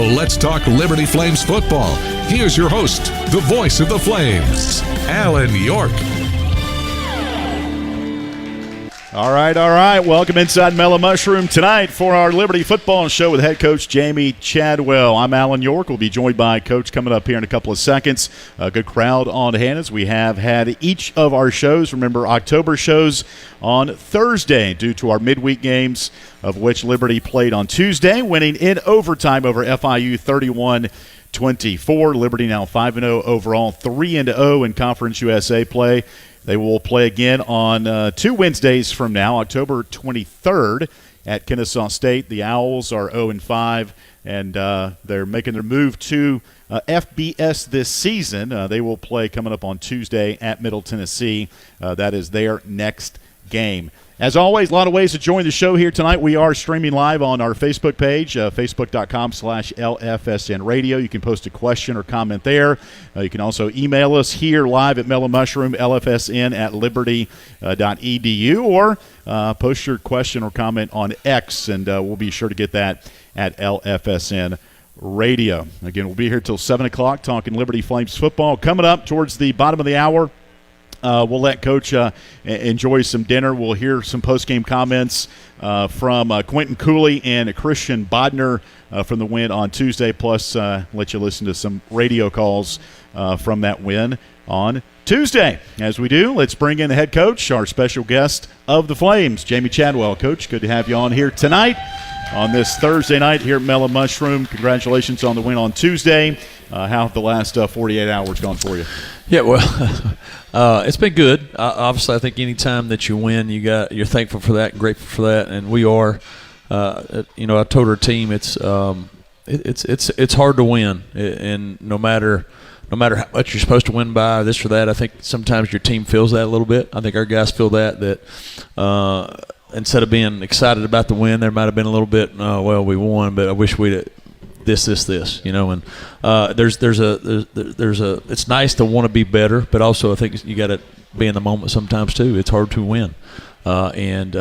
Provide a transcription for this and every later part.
let's talk Liberty Flames football. Here's your host, the voice of the Flames, Alan York. All right. Welcome inside Mellow Mushroom tonight for our Liberty football show with head coach Jamey Chadwell. I'm Alan York. We'll be joined by Coach coming up here in a couple of seconds. A good crowd on hand as we have had each of our shows. Remember, October shows on Thursday due to our midweek games, of which Liberty played on Tuesday, winning in overtime over FIU 31-24. Liberty now 5-0 overall, 3-0 in Conference USA play. They will play again on 2 Wednesdays from now, October 23rd at Kennesaw State. The Owls are 0-5, and they're making their move to FBS this season. They will play coming up on Tuesday at Middle Tennessee. That is their next game. As always, a lot of ways to join the show here tonight. We are streaming live on our Facebook page, facebook.com/LFSN Radio. You can post a question or comment there. You can also email us here live at Mellow Mushroom, lfsn@liberty.edu, or post your question or comment on X, and we'll be sure to get that at LFSN Radio. Again, we'll be here till 7 o'clock talking Liberty Flames football. Coming up towards the bottom of the hour, we'll let Coach enjoy some dinner. We'll hear some post-game comments from Quentin Cooley and Christian Bodner from the win on Tuesday, plus let you listen to some radio calls from that win on Tuesday. As we do, let's bring in the head coach, our special guest of the Flames, Jamey Chadwell. Coach, good to have you on here tonight on this Thursday night here at Mellow Mushroom. Congratulations on the win on Tuesday. How have the last 48 hours gone for you? Yeah, well, it's been good. Obviously, I think any time that you win, you're thankful for that and grateful for that, and we are. I told our team it's hard to win, and no matter how much you're supposed to win by this or that, I think sometimes your team feels that a little bit. I think our guys feel that instead of being excited about the win, there might have been a little bit, well, we won, but I wish we'd this, and there's a it's nice to want to be better, but also I think you got to be in the moment sometimes too. It's hard to win, and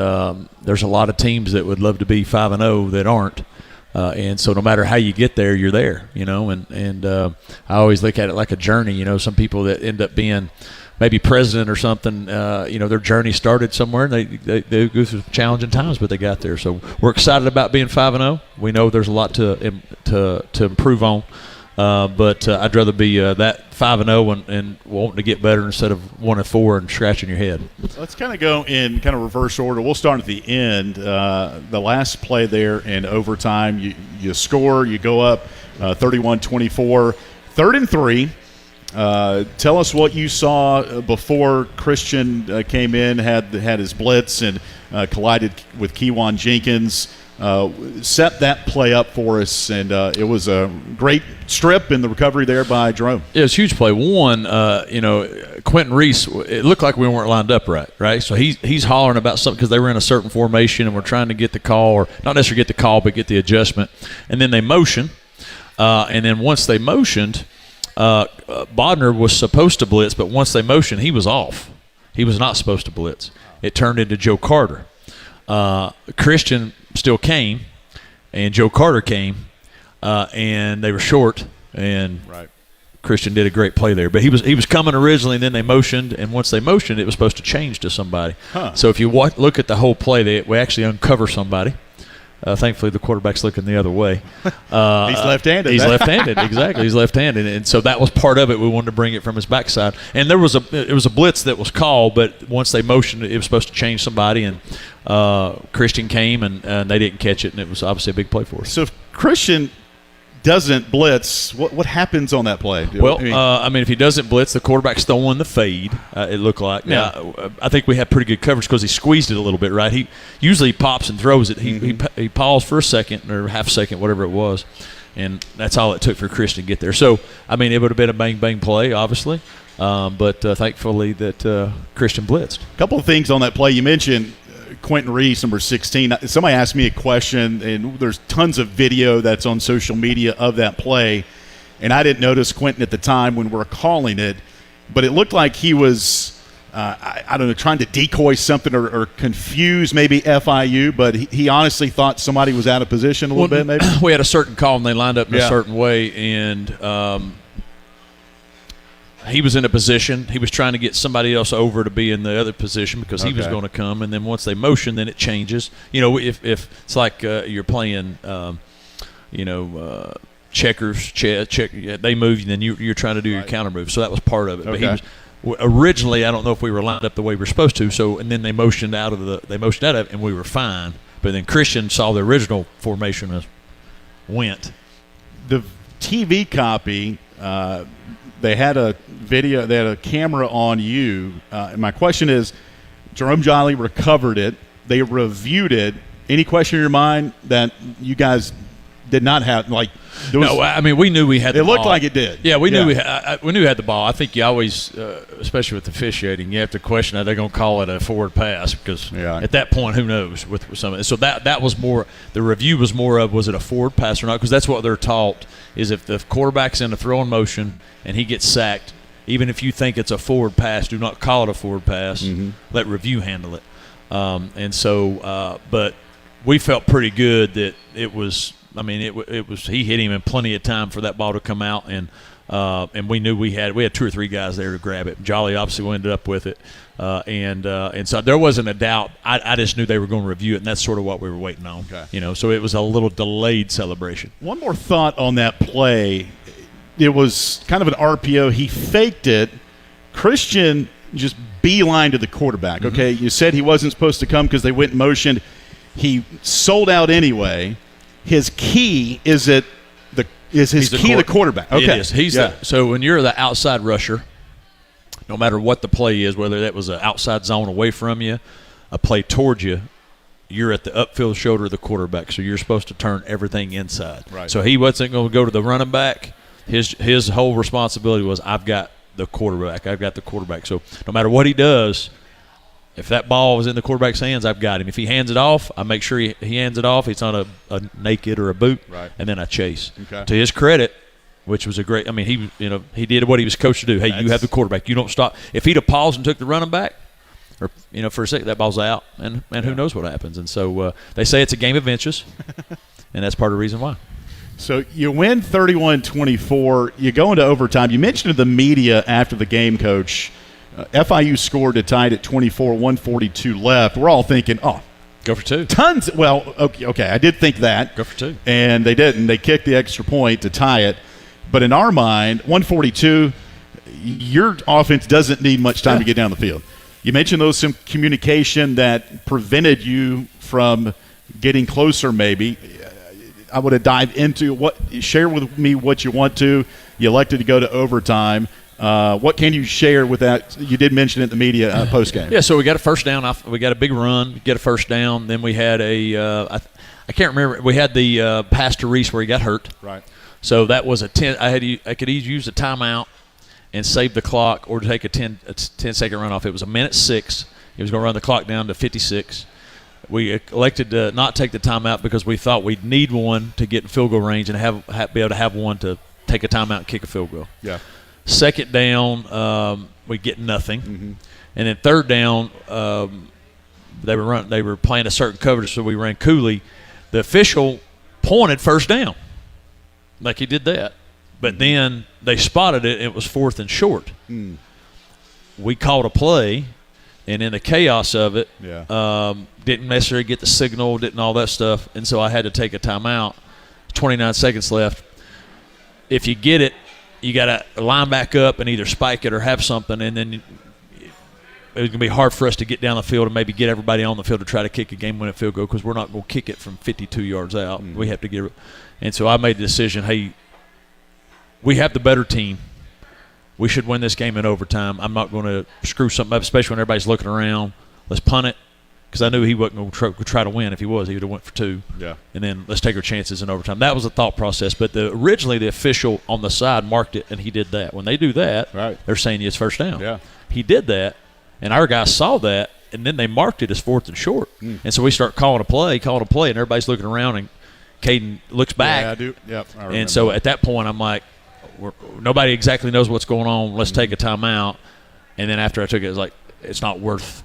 there's a lot of teams that would love to be 5-0 that aren't, and so no matter how you get there, you're there, and I always look at it like a journey. Some people that end up being maybe president or something, their journey started somewhere, and they go through challenging times, but they got there. So we're excited about being 5-0. We know there's a lot to improve on, but I'd rather be that 5-0 and wanting to get better instead of 1-4 and scratching your head. Let's kind of go in kind of reverse order. We'll start at the end. The last play there in overtime, you score, you go up 31-24, 3rd and 3. Tell us what you saw before Christian came in, had his blitz and collided with Kewan Jenkins. Set that play up for us, and it was a great strip in the recovery there by Jerome. Yeah, it's a huge play. One, Quentin Reese, it looked like we weren't lined up right? So he's hollering about something because they were in a certain formation, and we're trying to get the call, or not necessarily get the call, but get the adjustment. And then they motion, and then once they motioned, Bodner was supposed to blitz, but once they motioned, he was off. He was not supposed to blitz. It turned into Joe Carter. Christian still came, and Joe Carter came, and they were short, and Christian did a great play there. But he was coming originally, and then they motioned, and once they motioned, it was supposed to change to somebody. So if you look at the whole play, we actually uncover somebody. Thankfully, the quarterback's looking the other way. He's left-handed. He's left-handed, exactly. He's left-handed, and so that was part of it. We wanted to bring it from his backside, and it was a blitz that was called, but once they motioned, it was supposed to change somebody, and Christian came, and they didn't catch it, and it was obviously a big play for us. So if Christian doesn't blitz, what happens on that play? Well, if he doesn't blitz, the quarterback's throwing the fade, it looked like. Yeah. Now, I think we had pretty good coverage because he squeezed it a little bit, right? He usually pops and throws it. He paused for a second or half second, whatever it was, and that's all it took for Christian to get there. So, it would have been a bang-bang play, obviously, but thankfully that Christian blitzed. A couple of things on that play. You mentioned Quentin Reese, number 16. Somebody asked me a question, and there's tons of video that's on social media of that play, and I didn't notice Quentin at the time when we were calling it, but it looked like he was I don't know, trying to decoy something or confuse maybe FIU, but he honestly thought somebody was out of position a little bit maybe? We had a certain call, and they lined up in a certain way, and he was in a position. He was trying to get somebody else over to be in the other position because he was going to come, and then once they motion, then it changes. If it's like you're playing, checkers, they move, and then you're trying to do your counter move. So that was part of it. But he was originally, I don't know if we were lined up the way we were supposed to. So and then they motioned out of it, and we were fine. But then Christian saw the original formation as went. The TV copy. They had a video. They had a camera on you. And my question is, Jerome Jolly recovered it. They reviewed it. Any question in your mind that you guys did not have? No, I mean we knew we had. It looked like it did. Yeah, we knew we knew we had the ball. I think you always, especially with officiating, you have to question are they going to call it a forward pass because at that point, who knows with some of it. So that was more. The review was more of was it a forward pass or not? Because that's what they're taught is if the quarterback's in a throwing motion and he gets sacked, even if you think it's a forward pass, do not call it a forward pass. Mm-hmm. Let review handle it. But we felt pretty good that it was. I mean, it was. He hit him in plenty of time for that ball to come out, and we knew we had 2 or 3 guys there to grab it. Jolly obviously ended up with it, and so there wasn't a doubt. I just knew they were going to review it, and that's sort of what we were waiting on. Okay. So it was a little delayed celebration. One more thought on that play. It was kind of an RPO. He faked it. Christian just beeline to the quarterback. Mm-hmm. Okay, you said he wasn't supposed to come because they went and motioned. He sold out anyway. His key is the quarterback. Okay, it is. So when you're the outside rusher, no matter what the play is, whether that was an outside zone away from you, a play towards you, you're at the upfield shoulder of the quarterback. So you're supposed to turn everything inside. Right. So he wasn't going to go to the running back. His whole responsibility was I've got the quarterback. So no matter what he does. If that ball was in the quarterback's hands, I've got him. If he hands it off, I make sure he hands it off. It's on a naked or a boot, and then I chase. Okay. To his credit, which was a great. I mean, he did what he was coached to do. Hey, you have the quarterback. You don't stop. If he'd have paused and took the running back, or for a second, that ball's out, and who knows what happens. And so they say it's a game of inches, and that's part of the reason why. So you win 31-24. You go into overtime. You mentioned to the media after the game, Coach. FIU scored to tie it at 24, 142 left. We're all thinking, go for 2. Tons. Well, okay, I did think that. Go for 2. And they didn't. They kicked the extra point to tie it. But in our mind, 142, your offense doesn't need much time to get down the field. You mentioned some communication that prevented you from getting closer maybe. I would have dived into share with me what you want to. You elected to go to overtime. What can you share with that? You did mention it in the media post-game. Yeah, so we got a first down. We got a big run, get a first down. Then we had I can't remember. We had the pass to Reese where he got hurt. Right. So that was a 10. I could either use a timeout and save the clock or take a 10-second runoff. It was 1:06. He was going to run the clock down to 56. We elected to not take the timeout because we thought we'd need one to get in field goal range and be able to have one to take a timeout and kick a field goal. Yeah. Second down, we get nothing, and then third down, they were playing a certain coverage, so we ran Cooley. The official pointed first down, like he did that, but then they spotted it. It was 4th and short. We called a play, and in the chaos of it, didn't necessarily get the signal, didn't all that stuff, and so I had to take a timeout. 29 seconds left. If you get it, you got to line back up and either spike it or have something, and then it was going to be hard for us to get down the field and maybe get everybody on the field to try to kick a game-winning field goal because we're not going to kick it from 52 yards out. We have to get it. And so I made the decision, hey, we have the better team. We should win this game in overtime. I'm not going to screw something up, especially when everybody's looking around. Let's punt it. Because I knew he wasn't going to try to win. If he was, he would have went for 2. Yeah. And then let's take our chances in overtime. That was the thought process. But originally the official on the side marked it, and he did that. When they do that, they're saying it's first down. Yeah. He did that, and our guys saw that, and then they marked it as 4th and short. And so we start calling a play, and everybody's looking around, and Caden looks back. Yeah, I do. Yep, I remember. And so at that point I'm like, nobody exactly knows what's going on. Let's take a timeout. And then after I took it, it was like, it's not worth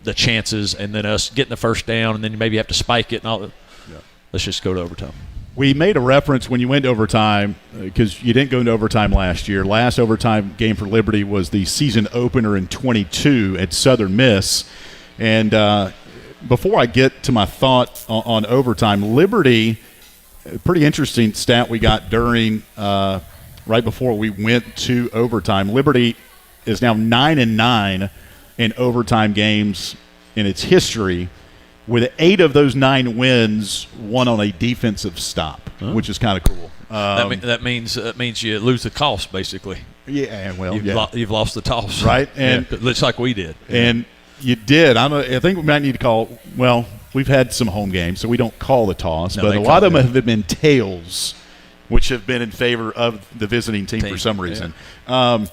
the chances, and then us getting the first down, and then you maybe have to spike it and all. Yeah. Let's just go to overtime. We made a reference when you went to overtime because you didn't go into overtime last year. Last overtime game for Liberty was the season opener in 22 at Southern Miss. And before I get to my thought on overtime, Liberty, a pretty interesting stat we got during right before we went to overtime. Liberty is now 9-9 in overtime games in its history, with 8 of those 9 wins won on a defensive stop, which is kind of cool. That means you lose the toss, basically. Yeah, well, you've lost the toss, right? And looks like we did. And you did. I think we might need to call. Well, we've had some home games, so we don't call the toss, but a lot of them have been tails, which have been in favor of the visiting team for some reason. Yeah.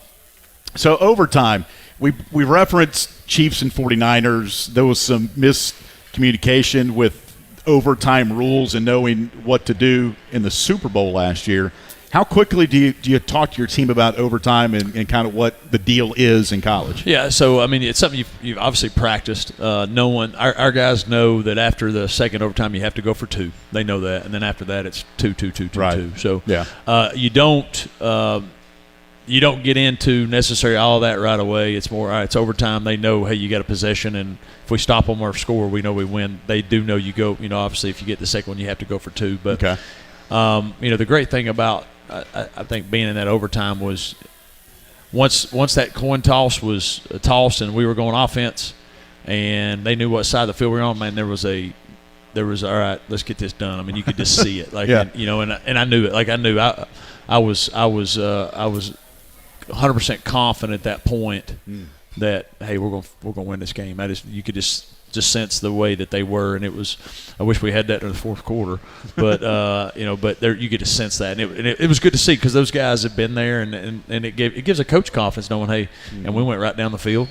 So overtime, we referenced Chiefs and 49ers. There was some miscommunication with overtime rules and knowing what to do in the Super Bowl last year. How quickly do you talk to your team about overtime and kind of what the deal is in college? Yeah, so, I mean, it's something you've obviously practiced. Our guys know that after the second overtime you have to go for 2. They know that. And then after that it's 2, 2, 2, 2, right. 2. So you don't get into necessarily all of that right away. It's more, all right, it's overtime. They know, hey, you got a possession, and if we stop them or score, we know we win. They do know you go, obviously if you get the second one, you have to go for 2. But, the great thing about, I think, being in that overtime was once that coin toss was tossed and we were going offense and they knew what side of the field we were on, man, there was all right, let's get this done. I mean, you could just see it. Like, and I knew it. Like, I knew I was 100% confident at that point that, hey, we're going to win this game. You could just sense the way that they were, and it was. I wish we had that in the fourth quarter, but but there you get to sense that, and it was good to see because those guys have been there, and it gives a coach confidence knowing, hey, and we went right down the field.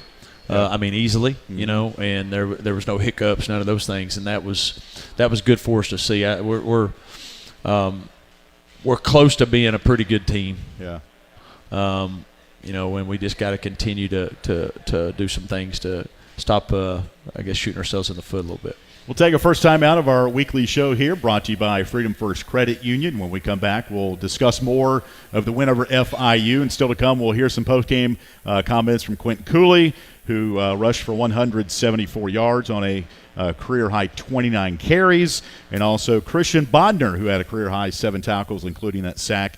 I mean, easily, and there was no hiccups, none of those things, and that was good for us to see. We're close to being a pretty good team. Yeah. And we just got to continue to do some things to stop, shooting ourselves in the foot a little bit. We'll take a first time out of our weekly show here, brought to you by Freedom First Credit Union. When we come back, we'll discuss more of the win over FIU, and still to come, we'll hear some post-game comments from Quentin Cooley, who rushed for 174 yards on a career-high 29 carries, and also Christian Bodner, who had a career-high 7 tackles, including that sack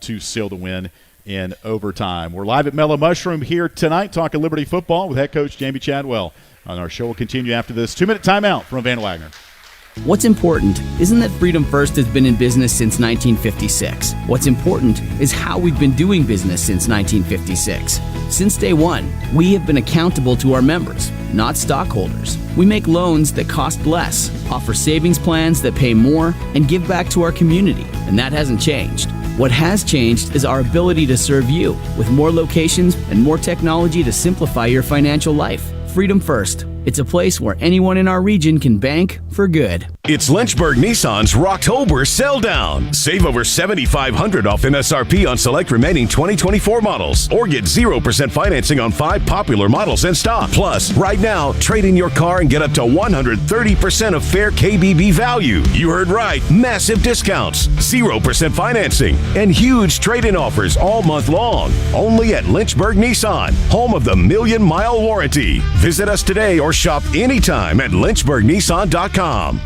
to seal the win in overtime. We're live at Mellow Mushroom here tonight, talking Liberty football with head coach Jamey Chadwell. On our show will continue after this 2-minute timeout from Van Wagner. What's important isn't that Freedom First has been in business since 1956. What's important is how we've been doing business since 1956. Since day one, we have been accountable to our members, not stockholders. We make loans that cost less, offer savings plans that pay more, and give back to our community, and that hasn't changed. What has changed is our ability to serve you with more locations and more technology to simplify your financial life. Freedom First. It's a place where anyone in our region can bank for good. It's Lynchburg Nissan's Rocktober Sell Down. Save over $7,500 off MSRP on select remaining 2024 models, or get 0% financing on 5 popular models in stock. Plus, right now, trade in your car and get up to 130% of fair KBB value. You heard right. Massive discounts, 0% financing, and huge trade-in offers all month long. Only at Lynchburg Nissan, home of the million-mile warranty. Visit us today or shop anytime at lynchburgnissan.com.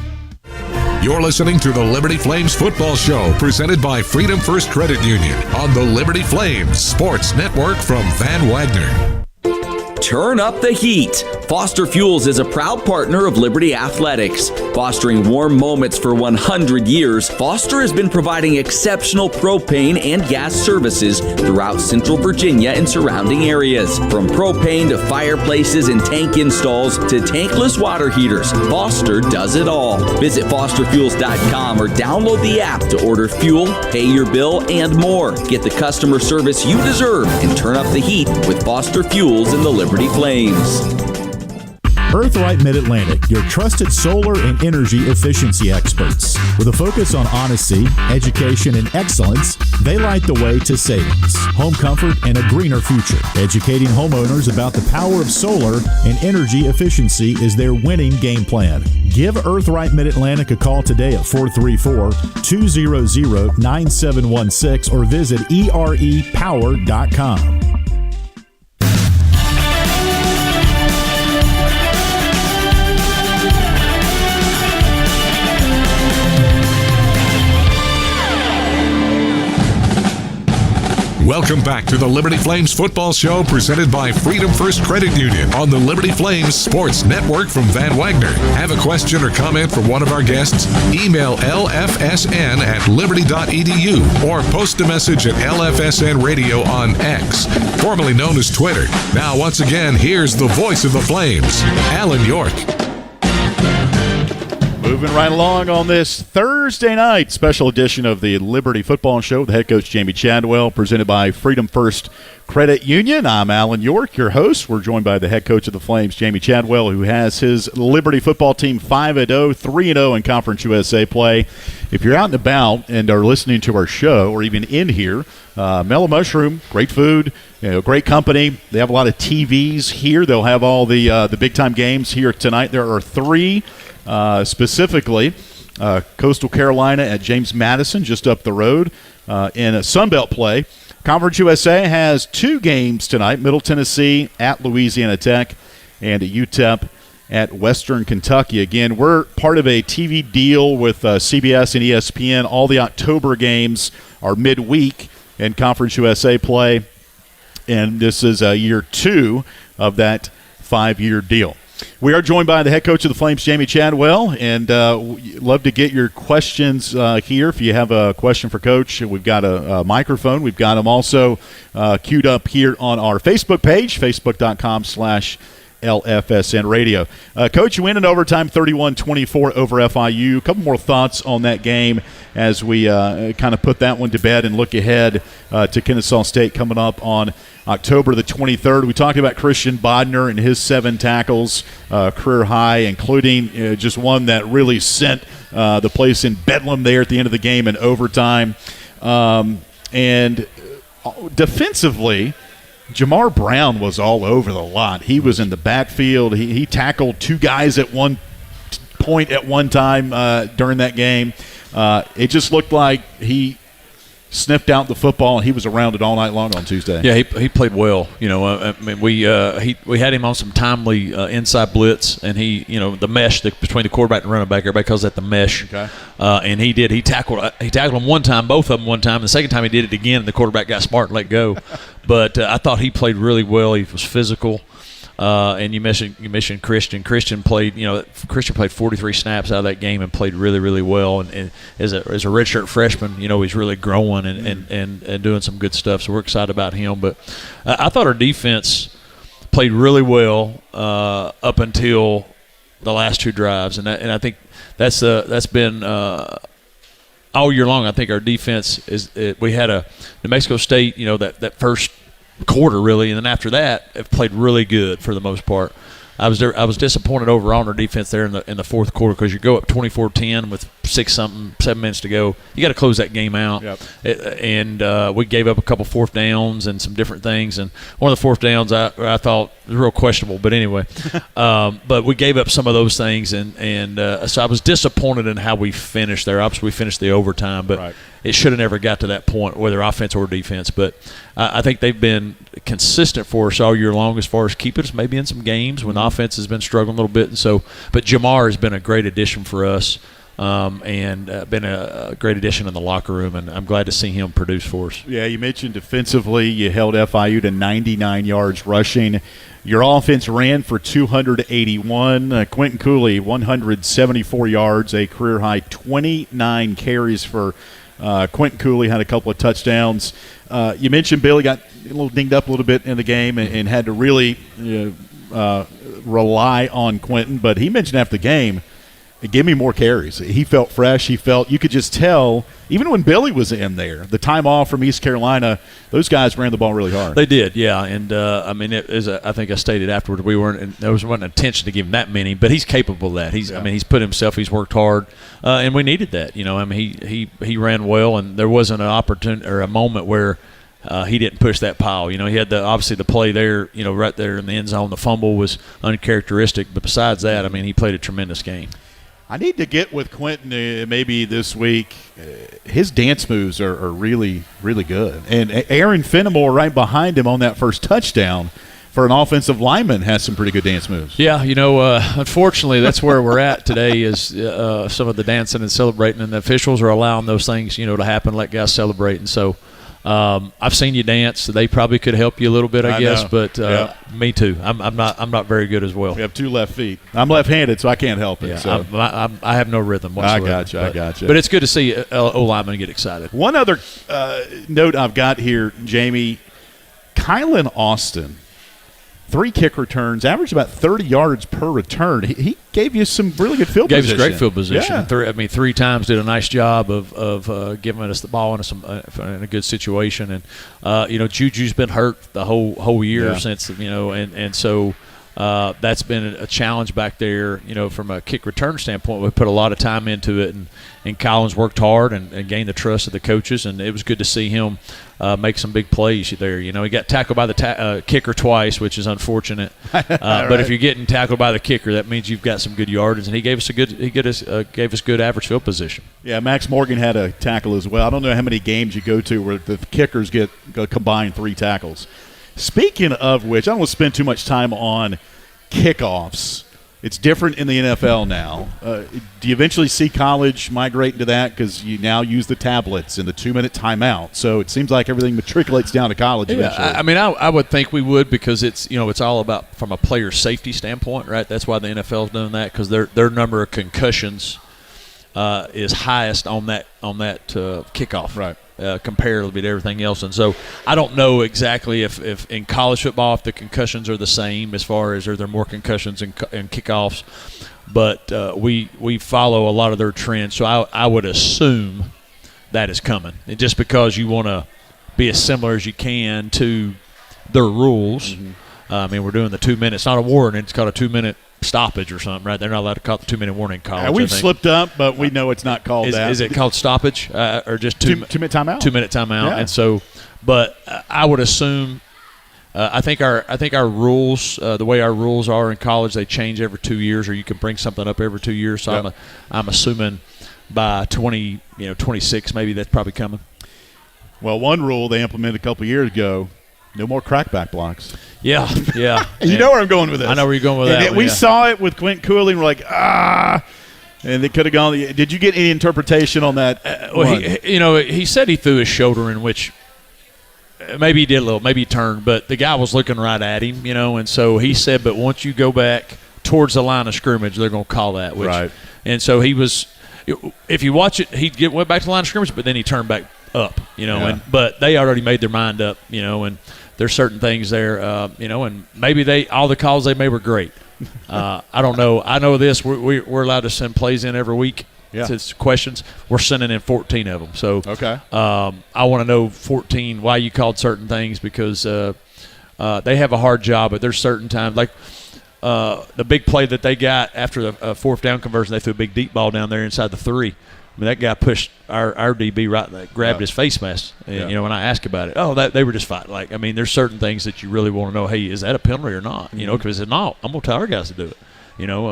You're listening to the Liberty Flames Football Show, presented by Freedom First Credit Union on the Liberty Flames Sports Network from Van Wagner. Turn up the heat. Foster Fuels is a proud partner of Liberty Athletics. Fostering warm moments for 100 years, Foster has been providing exceptional propane and gas services throughout Central Virginia and surrounding areas. From propane to fireplaces and tank installs to tankless water heaters, Foster does it all. Visit fosterfuels.com or download the app to order fuel, pay your bill, and more. Get the customer service you deserve and turn up the heat with Foster Fuels and the Liberty Flames. Earthlight Mid-Atlantic, your trusted solar and energy efficiency experts. With a focus on honesty, education, and excellence, they light the way to savings, home comfort, and a greener future. Educating homeowners about the power of solar and energy efficiency is their winning game plan. Give Earthlight Mid-Atlantic a call today at 434-200-9716 or visit erepower.com. Welcome back to the Liberty Flames Football Show presented by Freedom First Credit Union on the Liberty Flames Sports Network from Van Wagner. Have a question or comment for one of our guests? Email lfsn@liberty.edu or post a message at LFSN Radio on X, formerly known as Twitter. Now, once again, here's the voice of the Flames, Alan York. Moving right along on this Thursday night special edition of the Liberty Football Show with head coach Jamey Chadwell, presented by Freedom First Credit Union. I'm Alan York, your host. We're joined by the head coach of the Flames, Jamey Chadwell, who has his Liberty football team 5-0, 3-0 in Conference USA play. If you're out and about and are listening to our show or even in here, Mellow Mushroom, great food, great company. They have a lot of TVs here. They'll have all the big-time games here tonight. There are three. Specifically, Coastal Carolina at James Madison, just up the road, in a Sunbelt play. Conference USA has two games tonight, Middle Tennessee at Louisiana Tech and UTEP at Western Kentucky. Again, we're part of a TV deal with CBS and ESPN. All the October games are midweek in Conference USA play, and this is year two of that 5-year deal. We are joined by the head coach of the Flames, Jamey Chadwell, and love to get your questions here. If you have a question for Coach, we've got a microphone. We've got them also queued up here on our Facebook page, facebook.com/LFSN Radio. Coach, you win in overtime 31-24 over FIU. A couple more thoughts on that game as we kind of put that one to bed and look ahead to Kennesaw State coming up on October the 23rd. We talked about Christian Bodner and his 7 tackles, career high, including just one that really sent the place in bedlam there at the end of the game in overtime. And defensively, Jamar Brown was all over the lot. He was in the backfield. He tackled 2 guys at one point at one time during that game. It just looked like he sniffed out the football, and he was around it all night long on Tuesday. Yeah, he played well. I mean, we had him on some timely inside blitz, and the mesh between the quarterback and running back. Everybody calls that the mesh. Okay. And he tackled him one time, both of them one time. The second time he did it again, and the quarterback got smart and let go. But I thought he played really well. He was physical. And you mentioned Christian. Christian played 43 snaps out of that game and played really, really well. And as a redshirt freshman, he's really growing and doing some good stuff. So we're excited about him. But I thought our defense played really well up until the last 2 drives, and I think that's been all year long. I think our defense we had a New Mexico State, that first quarter really, and then after that have played really good for the most part. I was disappointed overall in our defense there in the fourth quarter, because you go up 24-10 with 7 minutes to go. You got to close that game out. Yep. And we gave up a couple fourth downs and some different things. And one of the fourth downs I thought was real questionable, but anyway. But we gave up some of those things, and so I was disappointed in how we finished there. Obviously, we finished the overtime, but right. It should have never got to that point, whether offense or defense. But I think they've been consistent for us all year long as far as keeping us maybe in some games when the offense has been struggling a little bit. And so, but Jamar has been a great addition for us, and been a great addition in the locker room, and I'm glad to see him produce for us. Yeah, you mentioned defensively, you held FIU to 99 yards rushing. Your offense ran for 281. Quentin Cooley, 174 yards, a career-high 29 carries for Quentin Cooley, had a couple of touchdowns. You mentioned Billy got a little dinged up a little bit in the game and had to really rely on Quentin. But he mentioned after the game, give me more carries. He felt fresh. He felt, you could just tell, even when Billy was in there, the time off from East Carolina, those guys ran the ball really hard. They did, yeah. And, I think I stated afterward, there wasn't an intention to give him that many, but he's capable of that. He's put himself, he's worked hard, and we needed that. He ran well, and there wasn't an opportunity or a moment where he didn't push that pile. He had obviously the play there, right there in the end zone. The fumble was uncharacteristic, but besides that, he played a tremendous game. I need to get with Quentin maybe this week. His dance moves are really, really good. And Aaron Fenimore right behind him on that first touchdown for an offensive lineman has some pretty good dance moves. Yeah, unfortunately that's where we're at today is some of the dancing and celebrating, and the officials are allowing those things, to happen, let guys celebrate. And so I've seen you dance. They probably could help you a little bit, I guess, know. But me too. I'm not very good as well. We have 2 left feet. I'm left-handed, so I can't help it. Yeah, so. I have no rhythm whatsoever. I got you. But it's good to see O-linemen get excited. One other note I've got here, Jamey, Kylan Austin, 3 kick returns, averaged about 30 yards per return. He gave you some really good field position. Gave us great field position. Yeah. 3 times did a nice job of giving us the ball in a good situation. And Juju's been hurt the whole year since and so that's been a challenge back there. From a kick return standpoint, we put a lot of time into it, and Collins worked hard and gained the trust of the coaches, and it was good to see him make some big plays there. He got tackled by the kicker twice, which is unfortunate. But if you're getting tackled by the kicker, that means you've got some good yardage, and he gave us gave us good average field position. Yeah, Max Morgan had a tackle as well. I don't know how many games you go to where the kickers get combined 3 tackles. Speaking of which, I don't want to spend too much time on kickoffs. It's different in the NFL now. Do you eventually see college migrate into that because you now use the tablets and the 2-minute timeout? So it seems like everything matriculates down to college eventually. I would think we would because it's it's all about from a player safety standpoint, right? That's why the NFL's doing that because their number of concussions is highest on that kickoff, right? Comparatively to everything else. And so I don't know exactly if in college football if the concussions are the same as far as are there more concussions in kickoffs, but we follow a lot of their trends. So I would assume that is coming. And just because you want to be as similar as you can to their rules. Mm-hmm. We're doing the 2 minutes. It's not a warning. It's called a 2-minute stoppage or something, right? They're not allowed to call it the 2-minute warning in college. We've slipped up, but we know it's not called that. Is it called stoppage or just 2-minute timeout? 2-minute timeout. Yeah. And so, but I would assume. I think our rules, the way our rules are in college, they change every 2 years, or you can bring something up every 2 years. So I'm assuming by 26 maybe that's probably coming. Well, one rule they implemented a couple years ago. No more crackback blocks. Yeah. You know where I'm going with this. I know where you're going with that. We saw it with Quentin Cooley, and we're like, and they could have gone. Did you get any interpretation on that? He said he threw his shoulder in, which maybe he did a little, maybe he turned, but the guy was looking right at him, and so he said, but once you go back towards the line of scrimmage, they're going to call that. Right. And so he was, if you watch it, he went back to the line of scrimmage, but then he turned back up, but they already made their mind up, and there's certain things there, and maybe all the calls they made were great. I don't know. I know this. We're allowed to send plays in every week. Yeah. It's questions. We're sending in 14 of them. So okay. I want to know 14 why you called certain things because they have a hard job, but there's certain times like the big play that they got after the fourth down conversion. They threw a big deep ball down there inside the 3. That guy pushed our DB right, grabbed his face mask. And, when I asked about it, they were just fighting. There's certain things that you really want to know. Hey, is that a penalty or not? Because if not, I'm gonna tell our guys to do it.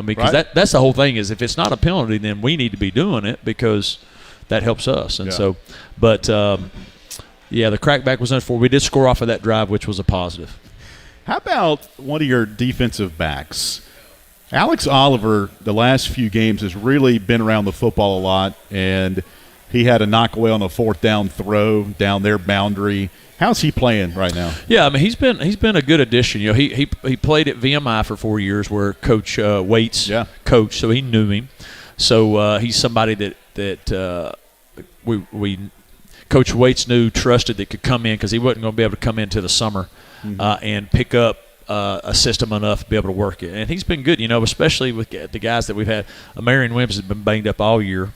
Because that's the whole thing is if it's not a penalty, then we need to be doing it because that helps us. And so, but the crackback was unfortunate. We did score off of that drive, which was a positive. How about one of your defensive backs? Alex Oliver, the last few games, has really been around the football a lot, and he had a knockaway on a 4th down throw down their boundary. How's he playing right now? Yeah, he's been a good addition. He played at VMI for 4 years, where Coach Waits coached, so he knew him. So he's somebody that we Coach Waits trusted that could come in because he wasn't going to be able to come in till the summer and pick up assist him enough to be able to work it. And he's been good, especially with the guys that we've had. Marion Williams has been banged up all year.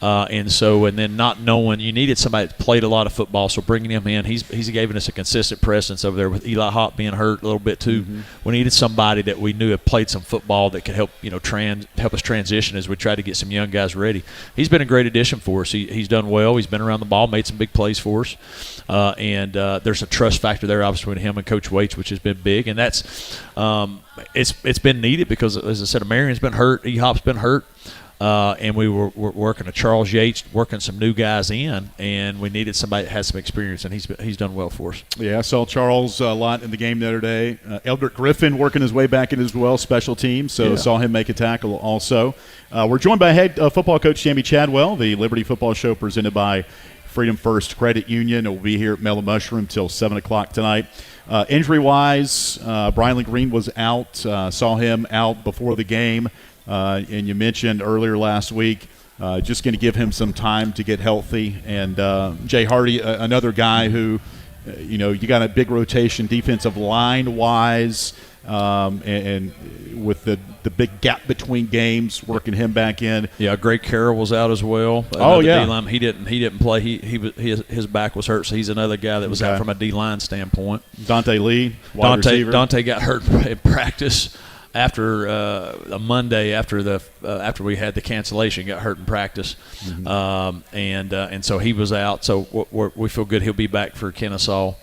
And then not knowing, you needed somebody that played a lot of football, so bringing him in, he's given us a consistent presence over there with Eli Hop being hurt a little bit too. Mm-hmm. We needed somebody that we knew had played some football that could help help us transition as we try to get some young guys ready. He's been a great addition for us. He's done well. He's been around the ball, made some big plays for us, and there's a trust factor there obviously with him and Coach Waits, which has been big, and that's it's been needed because, as I said, Marion's been hurt, E Hop's been hurt. And we were working a Charles Yates, working some new guys in, and we needed somebody that has some experience, and he's done well for us. Yeah, I saw Charles a lot in the game the other day. Eldrick Griffin working his way back in as well, special teams, so saw him make a tackle also. We're joined by head football coach Jamey Chadwell. The Liberty Football Show presented by Freedom First Credit Union. It will be here at Mellow Mushroom till 7 o'clock tonight. Injury-wise, Briley Green was out. Saw him out before the game. And you mentioned earlier last week, just going to give him some time to get healthy. And Jay Hardy, another guy who, you got a big rotation defensive line-wise, and with the big gap between games, working him back in. Yeah, Greg Carroll was out as well. D-line. He didn't play. His back was hurt, so he's another guy that was out from a D-line standpoint. Dante Lee, wide receiver. Dante got hurt in practice. After a Monday, after we had the cancellation, got hurt in practice, and so he was out. So we feel good he'll be back for Kennesaw,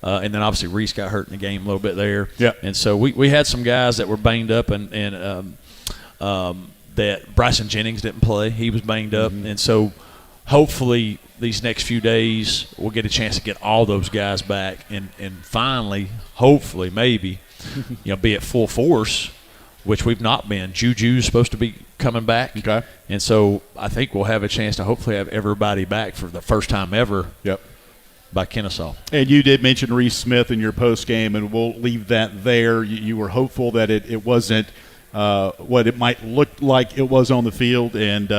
and then obviously Reese got hurt in the game a little bit there. Yeah. And so we had some guys that were banged up, and that Bryson Jennings didn't play. He was banged up, and so hopefully these next few days we'll get a chance to get all those guys back, and finally, hopefully, maybe. Be at full force, which we've not been. Juju's supposed to be coming back. Okay. And so I think we'll have a chance to hopefully have everybody back for the first time ever. Yep. By Kennesaw. And you did mention Reese Smith in your post game, and we'll leave that there. You were hopeful that it wasn't what it might look like it was on the field, and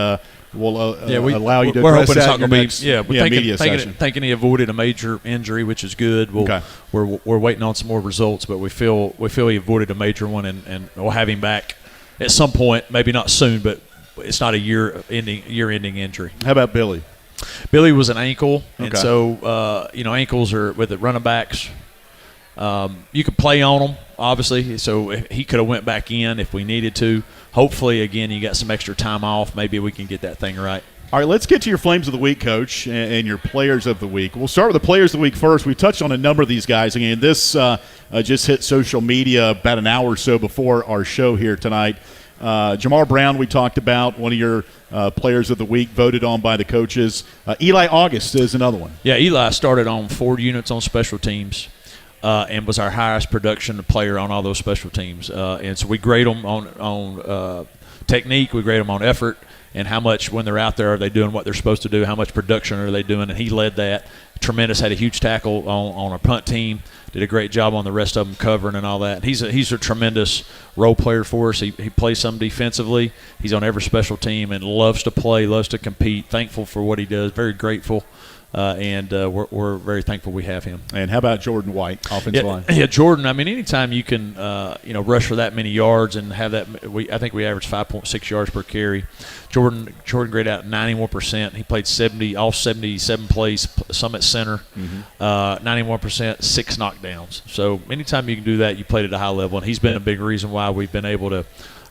we'll allow you to we're address hoping that it's not in your going next to be media session. thinking he avoided a major injury, which is good. We're waiting on some more results, but we feel he avoided a major one, and we'll have him back at some point, maybe not soon, but it's not a year-ending injury. How about Billy? Billy was an ankle, and so ankles are with the running backs. You could play on them, obviously, so he could have went back in if we needed to. Hopefully, again, you got some extra time off. Maybe we can get that thing right. All right, let's get to your Flames of the Week, Coach, and your Players of the Week. We'll start with the Players of the Week first. We touched on a number of these guys. Again, this just hit social media about an hour or so before our show here tonight. Jamar Brown, we talked about, one of your Players of the Week, voted on by the coaches. Eli August is another one. Yeah, Eli started on 4 units on special teams. And was our highest production player on all those special teams. And so we grade them on technique, we grade them on effort, and how much, when they're out there, are they doing what they're supposed to do, how much production are they doing, and he led that. Tremendous, had a huge tackle on our punt team, did a great job on the rest of them covering and all that. He's a tremendous role player for us. He plays some defensively. He's on every special team and loves to play, loves to compete, thankful for what he does, very grateful. And we're very thankful we have him. And how about Jordan White, offensive line? Yeah, Jordan. I mean, anytime you can, rush for that many yards and have that, I think we averaged 5.6 yards per carry. Jordan graded out 91%. He played all 77 plays, some at center, 91%, 6 knockdowns. So anytime you can do that, you played at a high level, and he's been a big reason why we've been able to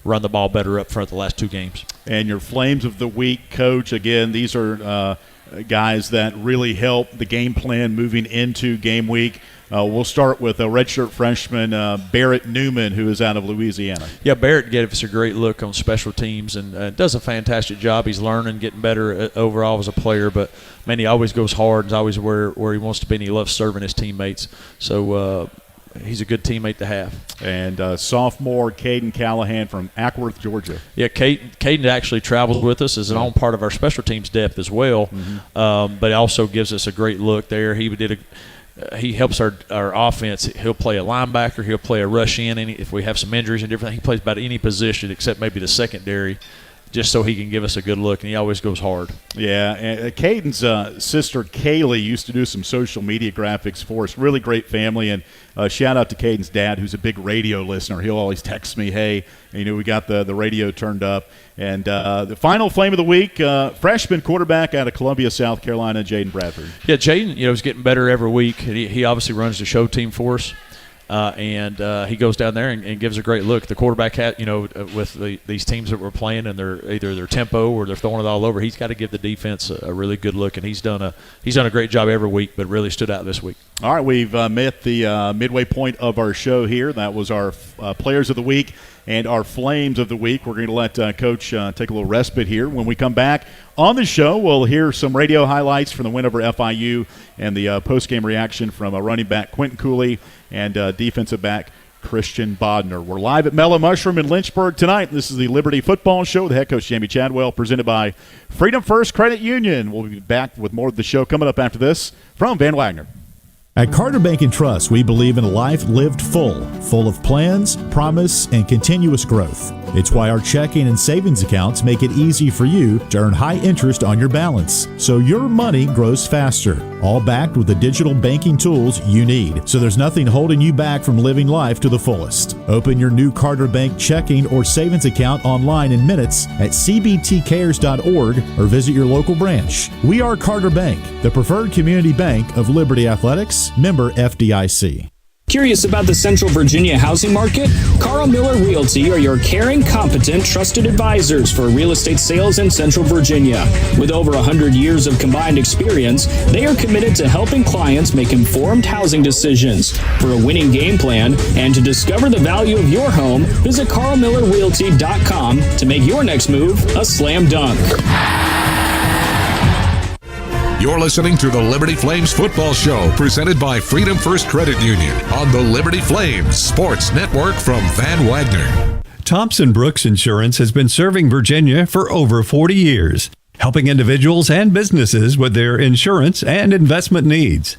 run the ball better up front the last 2 games. And your Flames of the Week, Coach, again, these are guys that really help the game plan moving into game week. We'll start with a redshirt freshman, Barrett Newman, who is out of Louisiana. Yeah, Barrett gave us a great look on special teams and does a fantastic job. He's learning, getting better overall as a player, but, man, he always goes hard and is always where he wants to be, and he loves serving his teammates. So he's a good teammate to have. And sophomore Caden Callahan from Ackworth, Georgia. Yeah, Caden actually traveled with us as an own part of our special teams depth as well, but also gives us a great look there. He helps our offense. He'll play a linebacker. He'll play a rush in. If we have some injuries and different things, he plays about any position except maybe the secondary just so he can give us a good look, and he always goes hard. Yeah, and Caden's sister Kaylee used to do some social media graphics for us. Really great family, and shout out to Caden's dad, who's a big radio listener. He'll always text me, "Hey, we got the radio turned up." And the final Flame of the week, freshman quarterback out of Columbia, South Carolina, Jaden Bradford. Yeah, Jaden, is getting better every week. And he obviously runs the show team for us. And he goes down there and gives a great look. The quarterback with these teams that we're playing, and they're either their tempo or they're throwing it all over. He's got to give the defense a really good look, and he's done a great job every week, but really stood out this week. All right, we've met the midway point of our show here. That was our players of the week and our Flames of the week. We're going to let Coach take a little respite here. When we come back on the show, we'll hear some radio highlights from the win over FIU and the post-game reaction from running back Quentin Cooley and defensive back Christian Bodner. We're live at Mellow Mushroom in Lynchburg tonight. This is the Liberty Football Show with head coach Jamey Chadwell, presented by Freedom First Credit Union. We'll be back with more of the show coming up after this from Van Wagner. At Carter Bank and Trust, we believe in a life lived full of plans, promise, and continuous growth. It's why our checking and savings accounts make it easy for you to earn high interest on your balance, so your money grows faster, all backed with the digital banking tools you need, so there's nothing holding you back from living life to the fullest. Open your new Carter Bank checking or savings account online in minutes at cbtcares.org or visit your local branch. We are Carter Bank, the preferred community bank of Liberty Athletics, member FDIC. Curious about the Central Virginia housing market? Carl Miller Realty are your caring, competent, trusted advisors for real estate sales in Central Virginia. With over 100 years of combined experience, they are committed to helping clients make informed housing decisions. For a winning game plan and to discover the value of your home, visit carlmillerrealty.com to make your next move a slam dunk. You're listening to the Liberty Flames Football Show, presented by Freedom First Credit Union on the Liberty Flames Sports Network from Van Wagner. Thompson Brooks Insurance has been serving Virginia for over 40 years, helping individuals and businesses with their insurance and investment needs.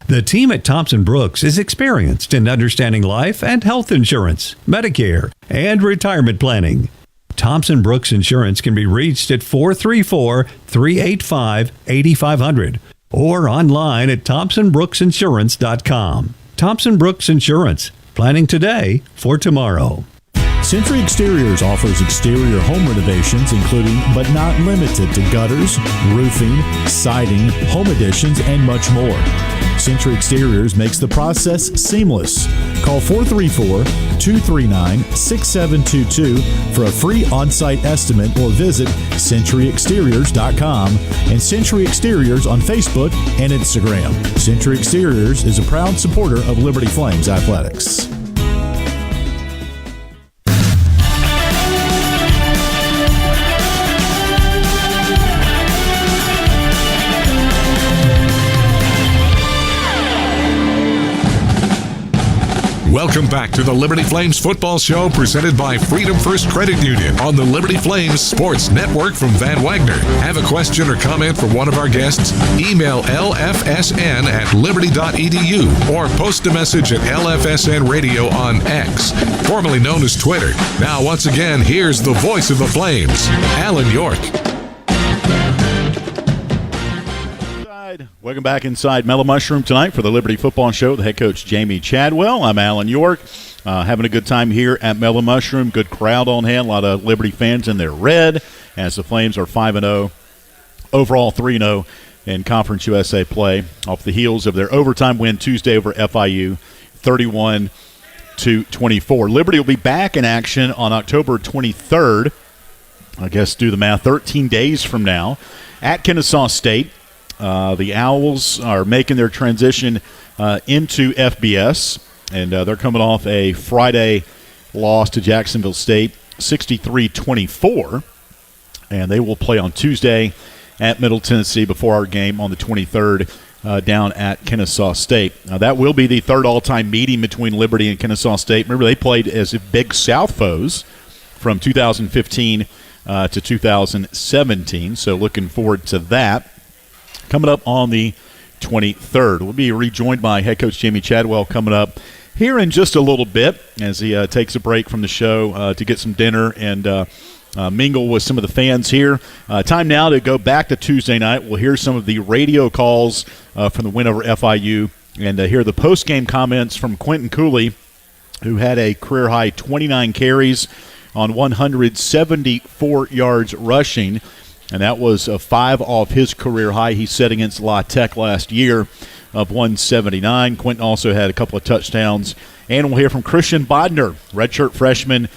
The team at Thompson Brooks is experienced in understanding life and health insurance, Medicare, and retirement planning. Thompson Brooks Insurance can be reached at 434-385-8500 or online at thompsonbrooksinsurance.com. Thompson Brooks Insurance, planning today for tomorrow. Century Exteriors offers exterior home renovations, including but not limited to gutters, roofing, siding, home additions, and much more. Century Exteriors makes the process seamless. Call 434-239-6722 for a free on-site estimate or visit centuryexteriors.com and Century Exteriors on Facebook and Instagram. Century Exteriors is a proud supporter of Liberty Flames Athletics. Welcome back to the Liberty Flames Football Show, presented by Freedom First Credit Union on the Liberty Flames Sports Network from Van Wagner. Have a question or comment for one of our guests? Email lfsn@liberty.edu or post a message at LFSN Radio on X, formerly known as Twitter. Now, once again, here's the voice of the Flames, Alan York. Welcome back inside Mellow Mushroom tonight for the Liberty Football Show with head coach Jamey Chadwell. I'm Alan York, having a good time here at Mellow Mushroom. Good crowd on hand, a lot of Liberty fans in their red as the Flames are 5-0, overall 3-0 in Conference USA play off the heels of their overtime win Tuesday over FIU, 31-24. Liberty will be back in action on October 23rd, I guess do the math, 13 days from now, at Kennesaw State. The Owls are making their transition into FBS, and they're coming off a Friday loss to Jacksonville State, 63-24, and they will play on Tuesday at Middle Tennessee before our game on the 23rd down at Kennesaw State. Now, that will be the third all-time meeting between Liberty and Kennesaw State. Remember, they played as Big South foes from 2015 to 2017, so looking forward to that. Coming up on the 23rd. We'll be rejoined by head coach Jamey Chadwell coming up here in just a little bit as he takes a break from the show to get some dinner and mingle with some of the fans here. Time now to go back to Tuesday night. We'll hear some of the radio calls from the win over FIU and hear the post-game comments from Quentin Cooley, who had a career-high 29 carries on 174 yards rushing, and that was 5 off his career high he set against La Tech last year of 179. Quentin also had a couple of touchdowns. And we'll hear from Christian Bodner, redshirt freshman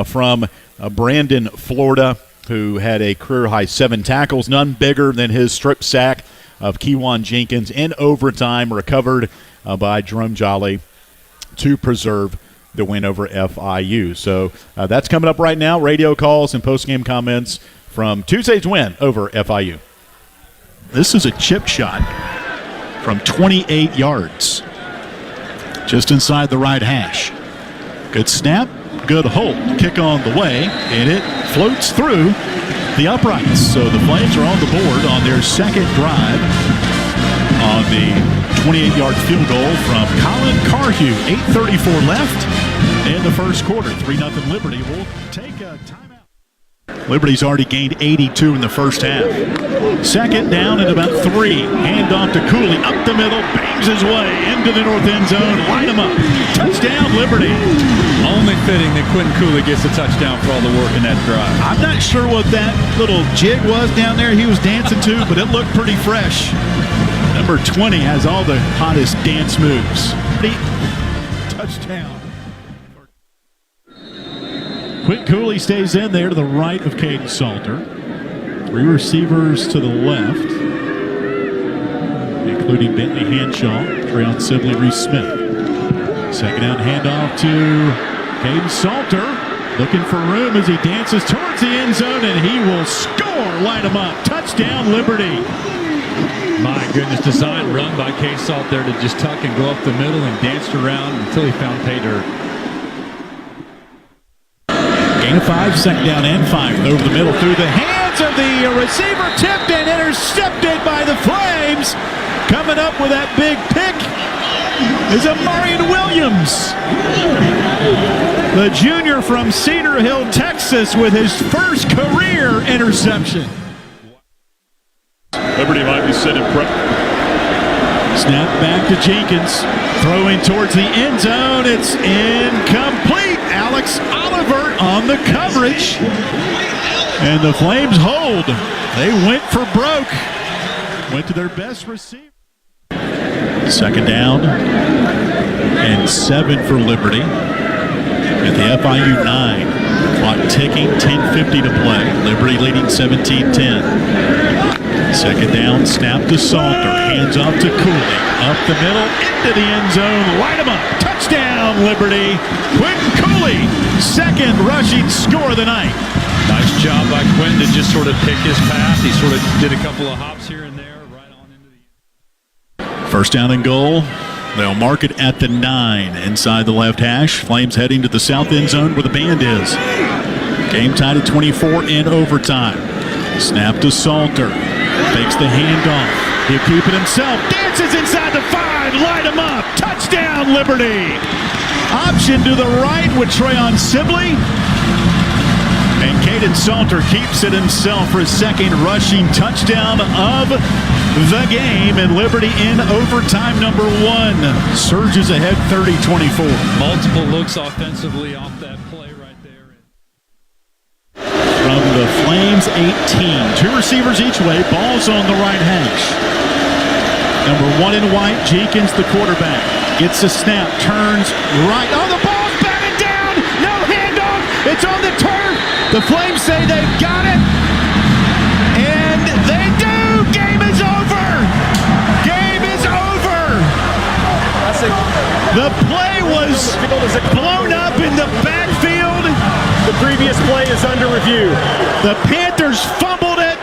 from Brandon, Florida, who had a career-high 7 tackles, none bigger than his strip sack of Kewan Jenkins in overtime, recovered by Jerome Jolly to preserve the win over FIU. So that's coming up right now, radio calls and post-game comments from Tuesday's win over FIU. This is a chip shot from 28 yards, just inside the right hash. Good snap, good hold. Kick on the way, and it floats through the uprights. So the Flames are on the board on their second drive on the 28-yard field goal from Colin Carhew. 8:34 left in the first quarter. 3-0 Liberty will take a timeout. Liberty's already gained 82 in the first half. Second down at about 3. Hand off to Cooley. Up the middle. Bangs his way into the north end zone. Line him up. Touchdown, Liberty. Only fitting that Quentin Cooley gets a touchdown for all the work in that drive. I'm not sure what that little jig was down there he was dancing to, but it looked pretty fresh. Number 20 has all the hottest dance moves. Touchdown. Quentin Cooley stays in there to the right of Caden Salter. 3 receivers to the left, including Bentley Hanshaw, Treon Sibley, Reese Smith. Second down handoff to Caden Salter, looking for room as he dances towards the end zone, and he will score. Light him up. Touchdown, Liberty. My goodness, design run by Case Salt there to just tuck and go up the middle and danced around until he found pay dirt. Gain of 5, second down and 5. Over the middle through the hands of the receiver, tipped and intercepted by the Flames. Coming up with that big pick is Amarian Williams, the junior from Cedar Hill, Texas, with his first career interception. Liberty might be sitting prep. Snap back to Jenkins, throwing towards the end zone. It's incomplete. Alex Oliver on the coverage, and the Flames hold. They went for broke. Went to their best receiver. Second down and 7 for Liberty at the FIU 9. Clock ticking, 10:50 to play. Liberty leading 17-10. Second down, snap to Salter. Hands off to Cooley. Up the middle, into the end zone. Light him up. Touchdown, Liberty. Quentin Cooley, second rushing score of the night. Nice job by Quentin to just sort of pick his path. He sort of did a couple of hops here and there, right on into the... First down and goal. They'll mark it at the 9 inside the left hash. Flames heading to the south end zone where the band is. Game tied at 24 in overtime. Snap to Salter. Fakes the handoff. He'll keep it himself. Dances inside the 5. Light him up. Touchdown, Liberty. Option to the right with Treon Sibley. And Caden Salter keeps it himself for his second rushing touchdown of the game. And Liberty in overtime number 1. Surges ahead 30-24. Multiple looks offensively off that play right there. From the Flames 18. 2 receivers each way. Ball's on the right hash. Number 1 in white, Jenkins, the quarterback. Gets a snap, turns right. Oh, the ball's batted down! No handoff! It's on the turf! The Flames say they've got it! And they do! Game is over! Game is over! The play was blown up in the backfield. The previous play is under review. The Panthers fumbled it.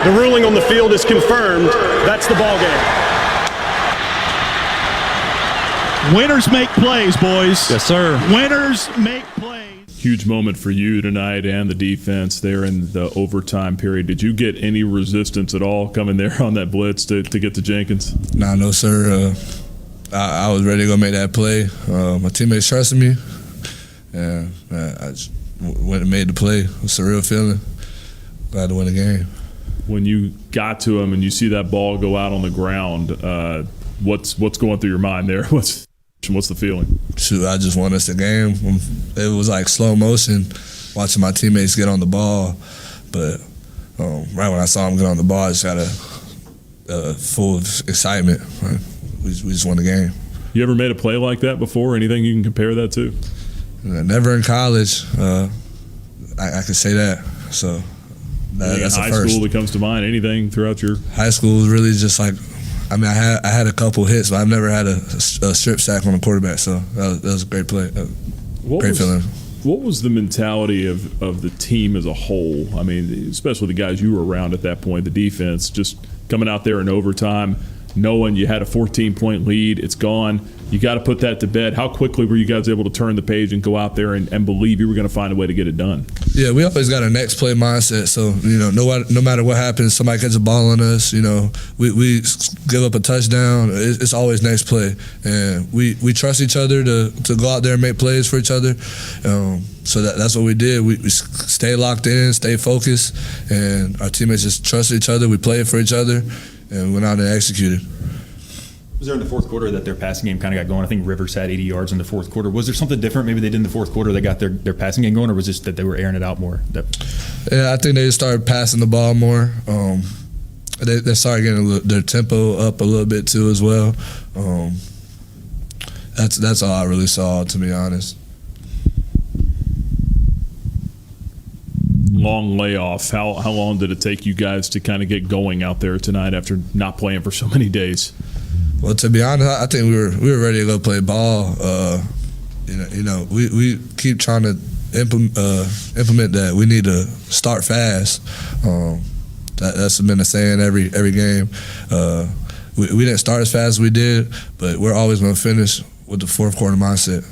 The ruling on the field is confirmed. That's the ball game. Winners make plays, boys. Yes, sir. Winners make plays. Huge moment for you tonight and the defense there in the overtime period. Did you get any resistance at all coming there on that blitz to get to Jenkins? Nah, no, sir. I was ready to go make that play. My teammates trusted me. And I went and made the play. It was a surreal feeling. Glad to win the game. When you got to him and you see that ball go out on the ground, what's going through your mind there? What's the feeling? Shoot, I just won us the game. It was like slow motion watching my teammates get on the ball. But right when I saw him get on the ball, I just got a full of excitement. Right? We just won the game. You ever made a play like that before? Anything you can compare that to? Never in college. I could say that. So that's a high first. School that comes to mind. Anything throughout your high school was really just like, I mean, I had a couple hits, but I've never had a strip sack on a quarterback. So that was a great play. Great feeling. What was the mentality of the team as a whole? I mean, especially the guys you were around at that point, the defense, just coming out there in overtime, knowing you had a 14-point lead, it's gone. You got to put that to bed. How quickly were you guys able to turn the page and go out there and believe you were going to find a way to get it done? Yeah, we always got a next play mindset. So, no matter what happens, somebody gets a ball on us, we give up a touchdown, it's always next play. And we trust each other to go out there and make plays for each other. So that's what we did. We stayed locked in, stayed focused, and our teammates just trusted each other. We played for each other, and we went out and executed. Was there in the fourth quarter that their passing game kind of got going? I think Rivers had 80 yards in the fourth quarter. Was there something different maybe they did in the fourth quarter that got their passing game going, or was it just that they were airing it out more? Yeah, I think they just started passing the ball more. They started getting their tempo up a little bit too as well. That's all I really saw, to be honest. Long layoff. How long did it take you guys to kind of get going out there tonight after not playing for so many days? Well, to be honest, I think we were ready to go play ball. We keep trying to implement that. We need to start fast. That's been a saying every game. We didn't start as fast as we did, but we're always going to finish with the fourth quarter mindset.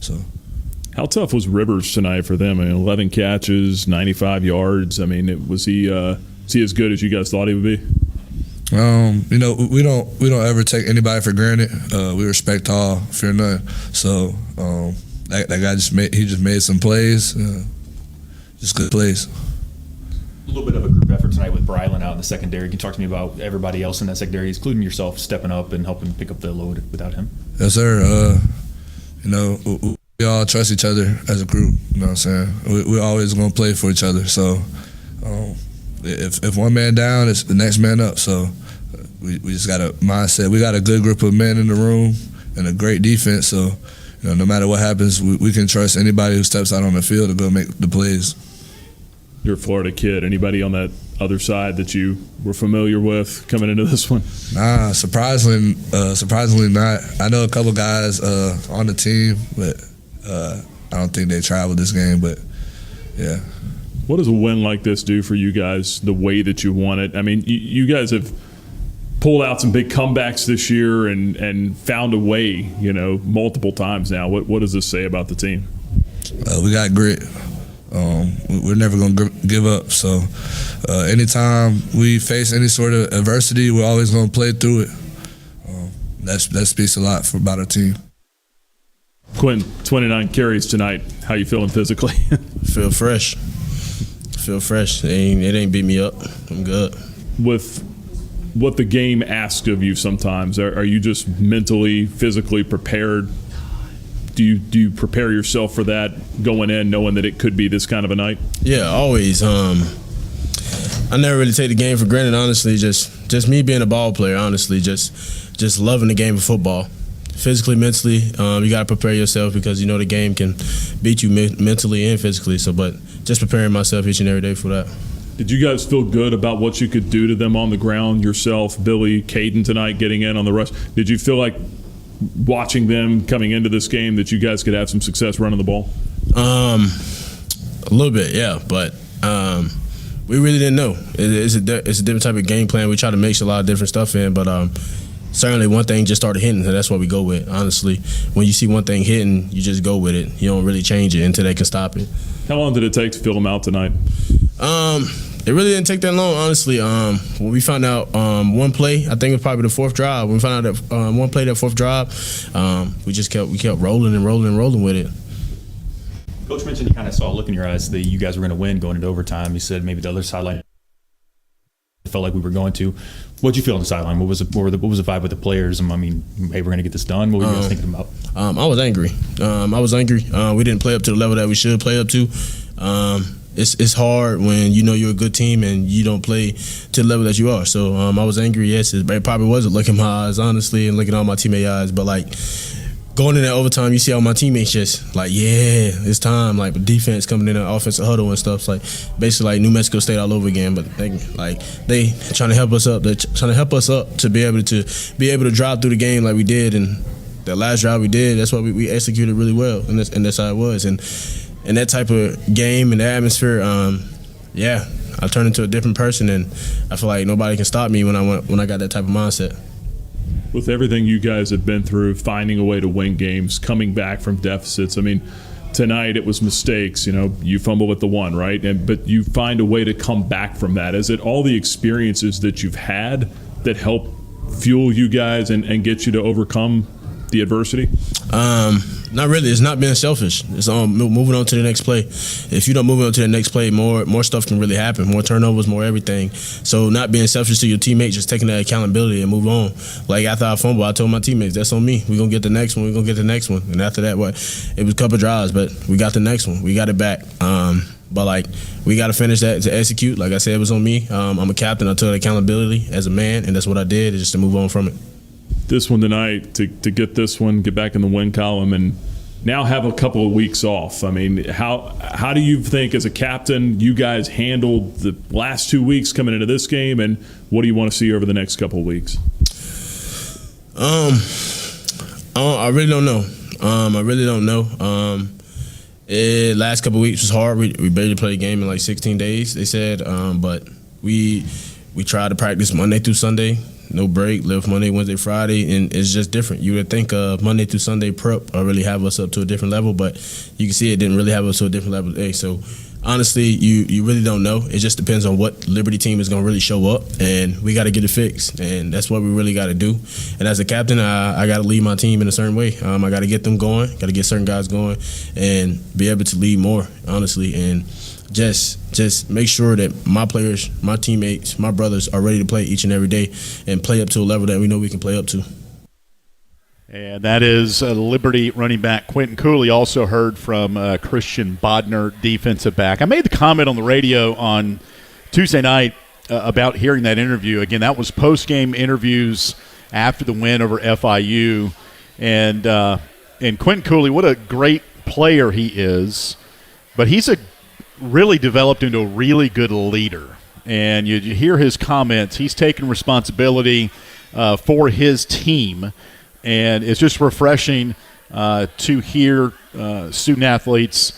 So. How tough was Rivers tonight for them? I mean, 11 catches, 95 yards. I mean, was he as good as you guys thought he would be? We don't ever take anybody for granted. We respect all, fear none. So that guy just made some plays, just good plays. A little bit of a group effort tonight with Brylan out in the secondary. Can you talk to me about everybody else in that secondary, including yourself, stepping up and helping pick up the load without him? Yes, sir. We all trust each other as a group. You know what I'm saying? We're always going to play for each other. So if one man down, it's the next man up. So we just got a mindset. We got a good group of men in the room and a great defense. So no matter what happens, we can trust anybody who steps out on the field to go make the plays. You're a Florida kid. Anybody on that other side that you were familiar with coming into this one? Nah, surprisingly not. I know a couple guys on the team, but I don't think they traveled this game. But yeah. What does a win like this do for you guys, the way that you won it? I mean, you guys have pulled out some big comebacks this year and found a way, multiple times now. What does this say about the team? We got grit. We're never going to give up. So anytime we face any sort of adversity, we're always going to play through it. That speaks a lot about our team. Quinn, 29 carries tonight. How you feeling physically? Feel fresh. It ain't beat me up. I'm good. With what the game asks of you sometimes, are you just mentally, physically prepared? Do you prepare yourself for that going in, knowing that it could be this kind of a night? Yeah, always. I never really take the game for granted, honestly. Just me being a ball player, honestly. Just loving the game of football. Physically, mentally, you got to prepare yourself because the game can beat you mentally and physically. But just preparing myself each and every day for that. Did you guys feel good about what you could do to them on the ground yourself, Billy, Caden tonight getting in on the rush? Did you feel like watching them coming into this game that you guys could have some success running the ball? A little bit, yeah, but we really didn't know. It's a different type of game plan. We try to mix a lot of different stuff in, but certainly one thing just started hitting, and that's what we go with. Honestly, when you see one thing hitting, you just go with it. You don't really change it until they can stop it. How long did it take to fill them out tonight? It really didn't take that long, honestly. When we found out one play, I think it was probably the fourth drive. When we found out that one play, that fourth drive, we kept rolling with it. Coach mentioned he kind of saw a look in your eyes that you guys were going to win going into overtime. He said maybe the other sideline felt like we were going to. What'd you feel on the sideline? What was the vibe with the players? I mean, hey, we're going to get this done. What were you guys thinking about? I was angry. We didn't play up to the level that we should play up to. It's hard when you know you're a good team and you don't play to the level that you are. So I was angry. Yes, it probably wasn't looking in my eyes, honestly, and looking at all my teammates' eyes. But like going in that overtime, you see all my teammates just like, yeah, it's time. Like the defense coming in the offensive huddle and stuff. It's like basically like New Mexico State all over again. But they trying to help us up. They're trying to help us up to be able to drive through the game like we did. And that last drive we did, that's what we executed really well, and that's how it was. And that type of game and the atmosphere, I turned into a different person, and I feel like nobody can stop me when I got that type of mindset. With everything you guys have been through, finding a way to win games, coming back from deficits, I mean, tonight it was mistakes. You fumble with the one, right? But you find a way to come back from that. Is it all the experiences that you've had that help fuel you guys and get you to overcome the adversity? Not really. It's not being selfish. It's moving on to the next play. If you don't move on to the next play, more stuff can really happen. More turnovers, more everything. So not being selfish to your teammates, just taking that accountability and move on. Like after I fumbled, I told my teammates, that's on me. We're going to get the next one. And after that, it was a couple drives, but we got the next one. We got it back. But we got to finish that to execute. Like I said, it was on me. I'm a captain. I took accountability as a man, and that's what I did, is just to move on from it. This one tonight, to get this one, get back in the win column, and now have a couple of weeks off. I mean, how do you think as a captain you guys handled the last 2 weeks coming into this game, and what do you want to see over the next couple of weeks? I really don't know. Last couple of weeks was hard. We barely played a game in like 16 days, they said, but we tried to practice Monday through Sunday. No break, live Monday, Wednesday, Friday, and it's just different. You would think Monday through Sunday prep really have us up to a different level, but you can see it didn't really have us to a different level today. So honestly, you really don't know. It just depends on what Liberty team is going to really show up, and we got to get it fixed, and that's what we really got to do. And as a captain, I got to lead my team in a certain way. I got to get them going, got to get certain guys going, and be able to lead more, honestly, and just make sure that my players, my teammates, my brothers are ready to play each and every day and play up to a level that we know we can play up to. And that is Liberty running back Quentin Cooley. Also heard from Christian Bodner, defensive back. I made the comment on the radio on Tuesday night about hearing that interview. Again, that was post-game interviews after the win over FIU. And Quentin Cooley, what a great player he is. But he's really developed into a really good leader. And you hear his comments. He's taking responsibility for his team. And it's just refreshing to hear student-athletes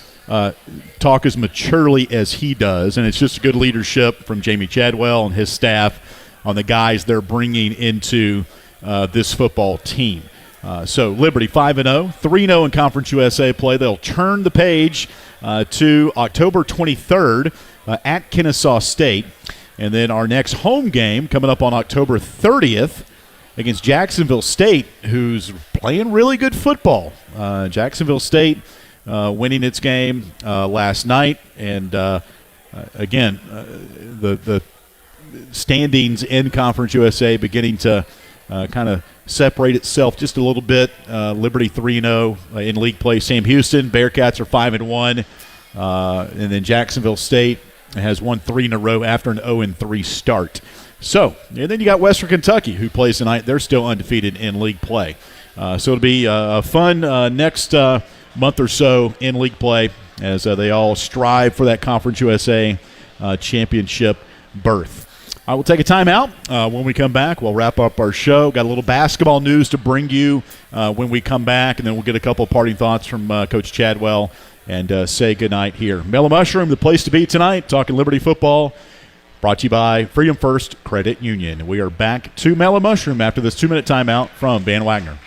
talk as maturely as he does. And it's just good leadership from Jamey Chadwell and his staff on the guys they're bringing into this football team. So Liberty 5-0, 3-0 in Conference USA play. They'll turn the page to October 23rd at Kennesaw State. And then our next home game coming up on October 30th against Jacksonville State, who's playing really good football. Jacksonville State winning its game last night. And, again, the standings in Conference USA beginning to kind of separate itself just a little bit. Liberty 3-0 in league play. Sam Houston, Bearcats are 5-1. And then Jacksonville State has won 3 in a row after an 0-3 start. So, and then you got Western Kentucky, who plays tonight. They're still undefeated in league play. So it'll be a fun next month or so in league play as they all strive for that Conference USA championship berth. I will take a timeout. When we come back, we'll wrap up our show. Got a little basketball news to bring you when we come back, and then we'll get a couple of parting thoughts from Coach Chadwell and say goodnight here. Mellow Mushroom, the place to be tonight, talking Liberty football, brought to you by Freedom First Credit Union. We are back to Mellow Mushroom after this 2-minute timeout from Van Wagner.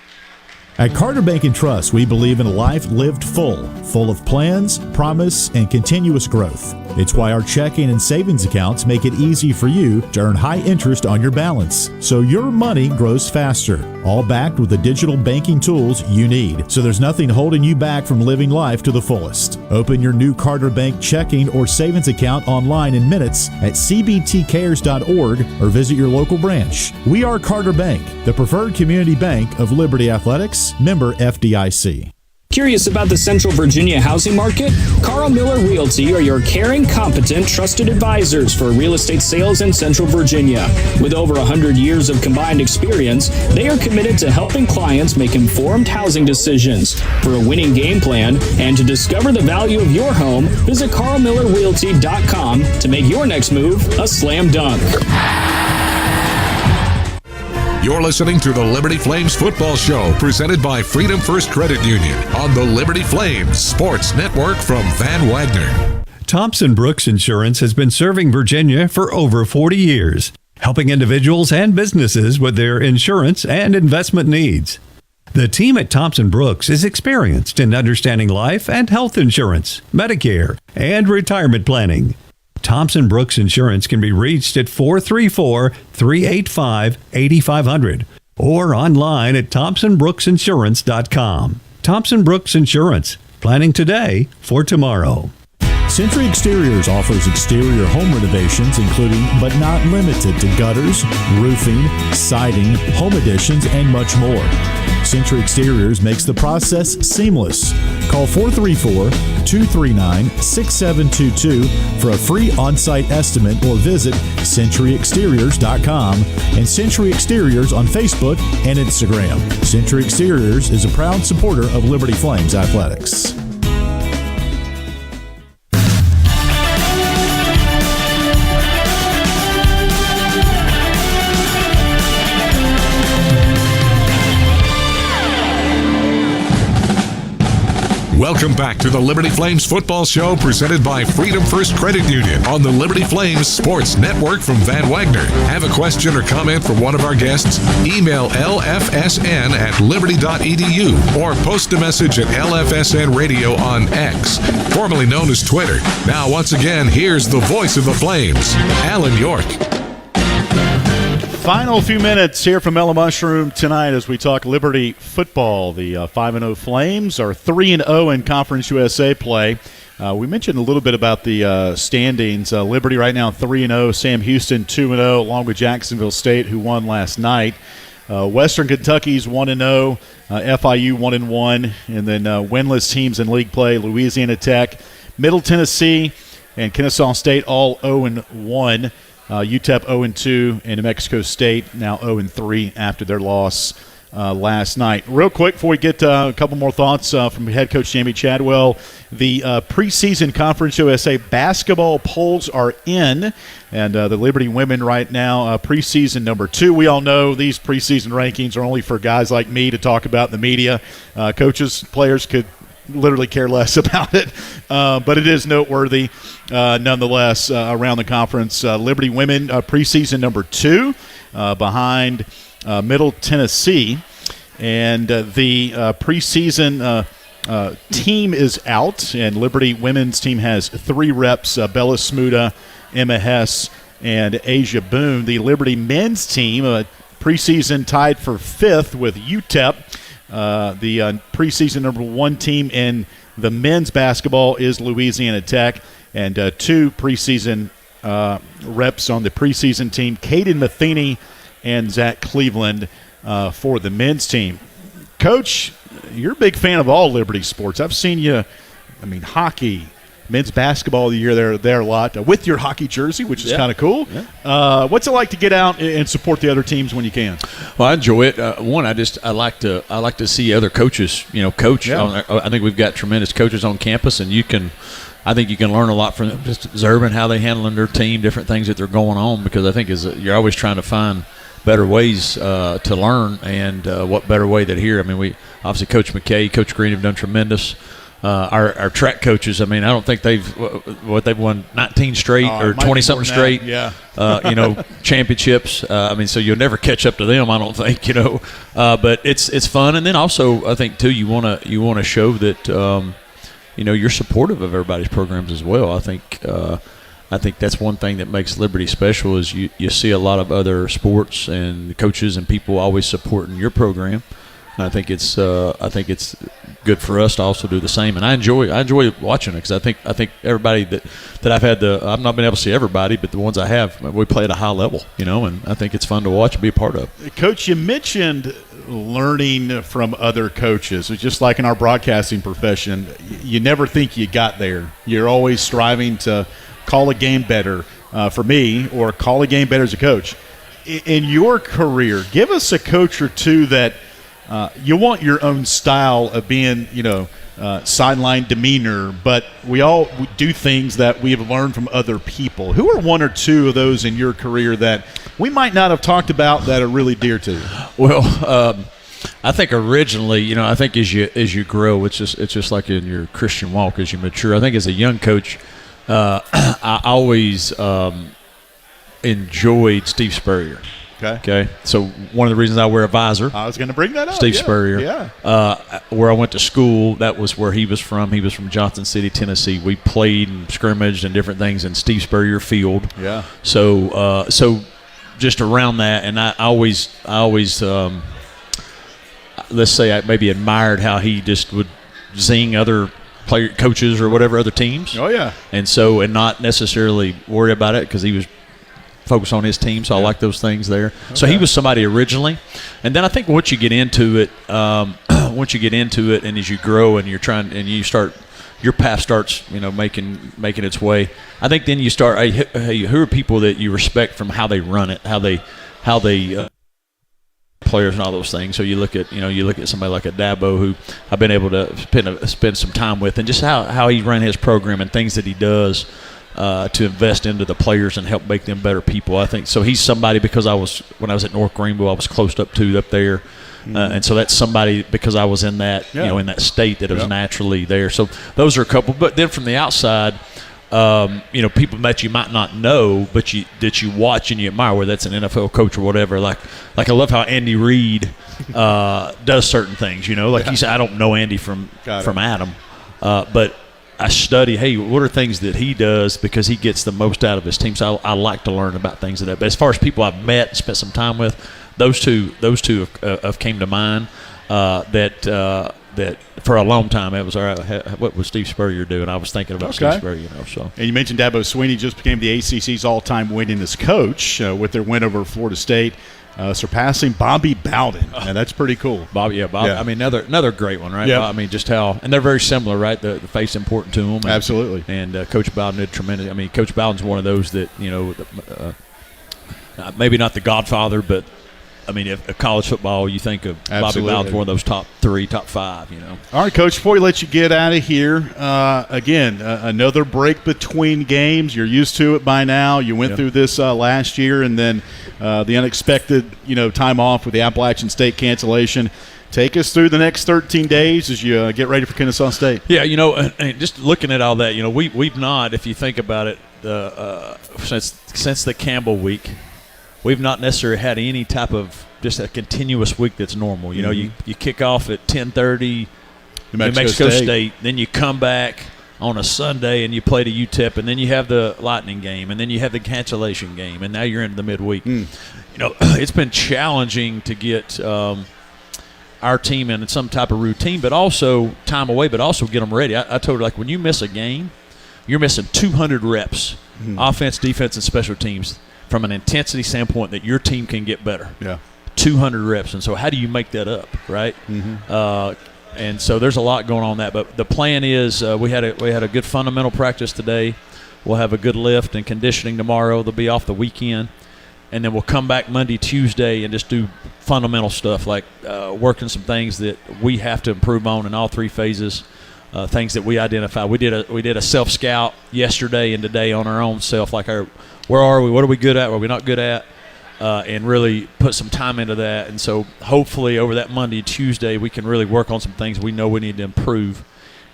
At Carter Bank & Trust, we believe in a life lived full of plans, promise, and continuous growth. It's why our checking and savings accounts make it easy for you to earn high interest on your balance, so your money grows faster, all backed with the digital banking tools you need. So there's nothing holding you back from living life to the fullest. Open your new Carter Bank checking or savings account online in minutes at cbtcares.org or visit your local branch. We are Carter Bank, the preferred community bank of Liberty Athletics, member FDIC. Curious about the Central Virginia housing market? Carl Miller Realty are your caring, competent, trusted advisors for real estate sales in Central Virginia. With over 100 years of combined experience, they are committed to helping clients make informed housing decisions. For a winning game plan and to discover the value of your home, visit carlmillerrealty.com to make your next move a slam dunk. You're listening to the Liberty Flames Football Show, presented by Freedom First Credit Union on the Liberty Flames Sports Network from Van Wagner. Thompson Brooks Insurance has been serving Virginia for over 40 years, helping individuals and businesses with their insurance and investment needs. The team at Thompson Brooks is experienced in understanding life and health insurance, Medicare, and retirement planning. Thompson Brooks Insurance can be reached at 434-385-8500 or online at thompsonbrooksinsurance.com. Thompson Brooks Insurance, planning today for tomorrow. Century Exteriors offers exterior home renovations, including but not limited to gutters, roofing, siding, home additions, and much more. Century Exteriors makes the process seamless. Call 434-239-6722 for a free on-site estimate or visit centuryexteriors.com and Century Exteriors on Facebook and Instagram. Century Exteriors is a proud supporter of Liberty Flames Athletics. Welcome back to the Liberty Flames Football Show, presented by Freedom First Credit Union on the Liberty Flames Sports Network from Van Wagner. Have a question or comment for one of our guests? Email lfsn@liberty.edu or post a message at LFSN Radio on X, formerly known as Twitter. Now, once again, here's the voice of the Flames, Alan York. Final few minutes here from Mellow Mushroom tonight as we talk Liberty football. The 5-0 Flames are 3-0 in Conference USA play. We mentioned a little bit about the standings. Liberty right now 3-0, Sam Houston 2-0, along with Jacksonville State, who won last night. Western Kentucky's 1-0, FIU 1-1, and then winless teams in league play, Louisiana Tech, Middle Tennessee, and Kennesaw State all 0-1. UTEP 0-2, and New Mexico State now 0-3 after their loss last night. Real quick, before we get a couple more thoughts from head coach Jamey Chadwell, the preseason Conference USA basketball polls are in, and the Liberty women right now, preseason number 2. We all know these preseason rankings are only for guys like me to talk about in the media. Coaches, players could literally care less about it, but it is noteworthy nonetheless around the conference. Liberty women preseason number 2 behind Middle Tennessee, and the preseason team is out, and Liberty women's team has 3 reps, Bella Smuda, Emma Hess, and Asia Boone. The Liberty men's team preseason tied for 5th with UTEP. The preseason number 1 team in the men's basketball is Louisiana Tech, and 2 preseason reps on the preseason team, Caden Matheny and Zach Cleveland for the men's team. Coach, you're a big fan of all Liberty sports. I've seen you, hockey, men's basketball, you're there a lot with your hockey jersey, which is kind of cool. Yeah. What's it like to get out and support the other teams when you can? Well, I enjoy it. I like to see other coaches, coach. Yeah. I think we've got tremendous coaches on campus, and I think you can learn a lot from them, just observing how they handling their team, different things that they're going on, because I think you're always trying to find better ways to learn, and what better way than here. We obviously Coach McKay, Coach Green have done tremendous. Our track coaches, I don't think they've won 19 straight or 20-something straight, championships. So you'll never catch up to them, I don't think, But it's fun, and then also I think too you want to show that you're supportive of everybody's programs as well. I think that's one thing that makes Liberty special is you see a lot of other sports and coaches and people always supporting your program. And I think it's good for us to also do the same. And I enjoy watching it because I think everybody that I've had I've not been able to see everybody, but the ones I have, we play at a high level, and I think it's fun to watch and be a part of. Coach, you mentioned learning from other coaches. It's just like in our broadcasting profession, you never think you got there. You're always striving to call a game better for me, or call a game better as a coach. In your career, give us a coach or two that you want your own style of being, sideline demeanor, but we do things that we have learned from other people. Who are one or two of those in your career that we might not have talked about that are really dear to you? Well, I think originally, I think as you grow, it's just like in your Christian walk as you mature. I think as a young coach, I always enjoyed Steve Spurrier. Okay. So one of the reasons I wear a visor. I was going to bring that up. Steve Spurrier. Yeah. Where I went to school, that was where he was from. He was from Johnson City, Tennessee. We played and scrimmaged and different things in Steve Spurrier Field. Yeah. So just around that, and I always let's say I maybe admired how he just would zing other coaches or whatever, other teams. Oh yeah. And not necessarily worry about it because he was focused on his team, so I like those things there. Okay. So he was somebody originally, and then I think once you get into it, and as you grow and you're trying and you start, your path starts, making its way. I think then you start. Hey, who are people that you respect from how they run it, how they players and all those things. So you look at somebody like a Dabo who I've been able to spend some time with, and just how he ran his program and things that he does. To invest into the players and help make them better people. I think so. He's somebody because when I was at North Greenville, I was close up there, and so that's somebody because I was in that in that state that it was naturally there. So those are a couple. But then from the outside, people that you might not know, but that you watch and you admire, whether that's an NFL coach or whatever. Like I love how Andy Reid does certain things. He said, I don't know Andy from Adam, but I study, hey, what are things that he does because he gets the most out of his team. So I like to learn about things like that. But as far as people I've met and spent some time with, those two have came to mind that for a long time it was, all right, what was Steve Spurrier doing? I was thinking about Steve Spurrier, So. And you mentioned Dabo Swinney just became the ACC's all-time winningest coach with their win over Florida State. Surpassing Bobby Bowden, and that's pretty cool. Bobby. I mean, another great one, right? Yep. I mean, just how, and they're very similar, right? The face important to them. Absolutely. And Coach Bowden did tremendous. I mean, Coach Bowden's one of those that maybe not the Godfather, but I mean, if college football, you think of Bobby Bowden's one of those top 3, top 5. All right, Coach. Before we let you get out of here, again, another break between games. You're used to it by now. You went through this last year, and then the unexpected, time off with the Appalachian State cancellation. Take us through the next 13 days as you get ready for Kennesaw State. Yeah, and just looking at all that, we've not, if you think about it, since the Campbell week. We've not necessarily had any type of just a continuous week that's normal. You kick off at 10:30, New Mexico State. Then you come back on a Sunday and you play to UTEP, and then you have the Lightning game, and then you have the cancellation game, and now you're into the midweek. It's been challenging to get our team in some type of routine, but also time away, but also get them ready. I told her, when you miss a game, you're missing 200 reps, offense, defense, and special teams, from an intensity standpoint that your team can get better. Yeah. 200 reps. And so how do you make that up, right? And so there's a lot going on that. But the plan is we had a good fundamental practice today. We'll have a good lift and conditioning tomorrow. They'll be off the weekend. And then we'll come back Monday, Tuesday, and just do fundamental stuff like working some things that we have to improve on in all 3 phases. Things that we identify. We did a self-scout yesterday and today on our own self, where are we? What are we good at? What are we not good at? And really put some time into that. And so hopefully over that Monday, Tuesday, we can really work on some things we know we need to improve.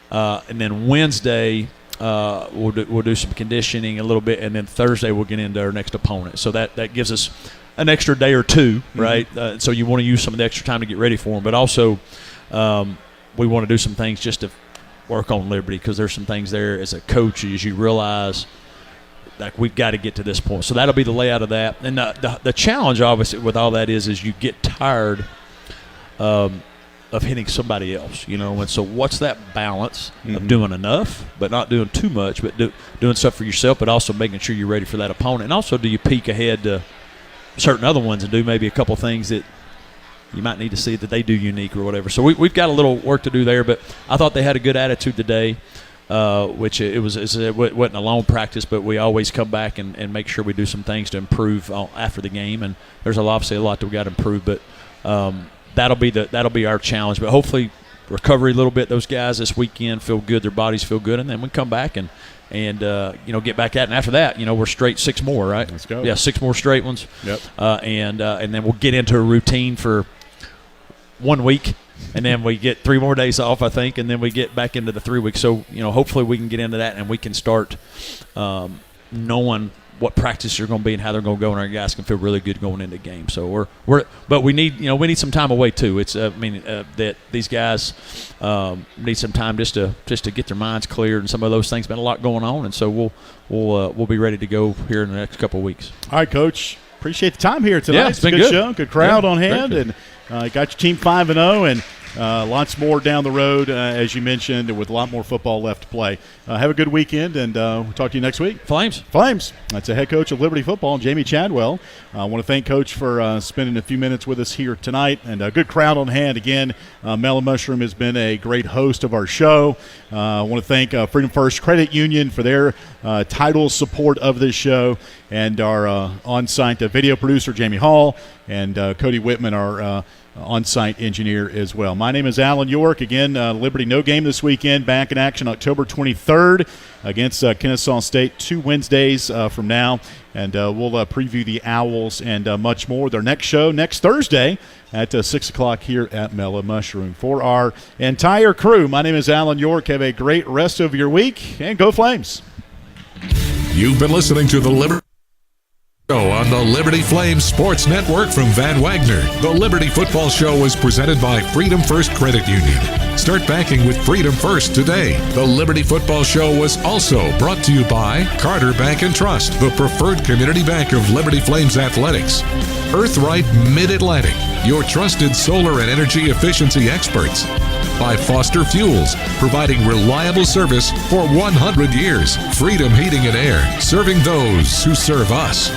And then Wednesday, we'll do some conditioning a little bit. And then Thursday, we'll get into our next opponent. So that gives us an extra day or 2, right? So you want to use some of the extra time to get ready for them. But also we want to do some things just to work on Liberty, because there's some things there as a coach as you realize like we've got to get to this point. So that'll be the layout of that. And the challenge obviously with all that is you get tired of hitting somebody else, and so what's that balance of doing enough but not doing too much, but doing stuff for yourself, but also making sure you're ready for that opponent. And also, do you peek ahead to certain other ones and do maybe a couple things that you might need to see that they do unique or whatever. So we've got a little work to do there, but I thought they had a good attitude today, which it wasn't a long practice, but we always come back and make sure we do some things to improve after the game. And there's obviously a lot that we got to improve, but that'll be our challenge. But hopefully recovery a little bit. Those guys this weekend feel good, their bodies feel good, and then we come back and get back at it. And after that, we're straight 6 more, right? Let's go. Yeah, 6 more straight ones. Yep. And then we'll get into a routine for 1 week, and then we get 3 more days off, I think, and then we get back into the 3 weeks. So, hopefully we can get into that and we can start knowing what practice you're going to be and how they're going to go, and our guys can feel really good going into the game. So but we need some time away too. It's that these guys need some time just to get their minds cleared, and some of those things. Been a lot going on, and so we'll be ready to go here in the next couple of weeks. All right, Coach. Appreciate the time here tonight. Yeah, it's been good. Show, good crowd on hand, and got your team 5-0, and lots more down the road, as you mentioned, with a lot more football left to play. Have a good weekend, and we'll talk to you next week. Flames. That's the head coach of Liberty Football, Jamey Chadwell. I want to thank Coach for spending a few minutes with us here tonight, and a good crowd on hand. Again, Mellow Mushroom has been a great host of our show. I want to thank Freedom First Credit Union for their title support of this show, and our on-site video producer, Jamie Hall, and Cody Whitman, our on-site engineer as well. My name is Alan York. Again, Liberty no game this weekend. Back in action October 23rd against Kennesaw State, 2 Wednesdays from now. And we'll preview the Owls and much more. Their next show next Thursday at 6 o'clock here at Mellow Mushroom. For our entire crew, my name is Alan York. Have a great rest of your week, and go Flames. You've been listening to the Liberty Show on the Liberty Flames Sports Network from Van Wagner. The Liberty Football Show was presented by Freedom First Credit Union. Start banking with Freedom First today. The Liberty Football Show was also brought to you by Carter Bank and Trust, the preferred community bank of Liberty Flames Athletics. Earthright Mid-Atlantic, your trusted solar and energy efficiency experts. By Foster Fuels, providing reliable service for 100 years. Freedom Heating and Air, serving those who serve us.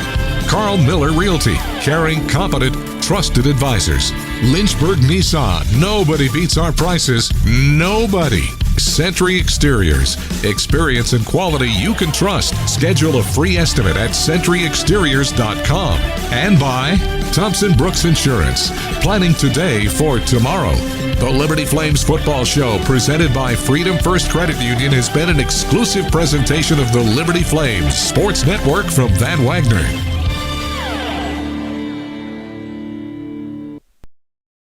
Carl Miller Realty, caring, competent, trusted advisors. Lynchburg Nissan, nobody beats our prices. Nobody. Sentry Exteriors, experience and quality you can trust. Schedule a free estimate at sentryexteriors.com. And by Thompson Brooks Insurance, planning today for tomorrow. The Liberty Flames Football Show, presented by Freedom First Credit Union, has been an exclusive presentation of the Liberty Flames Sports Network from Van Wagner.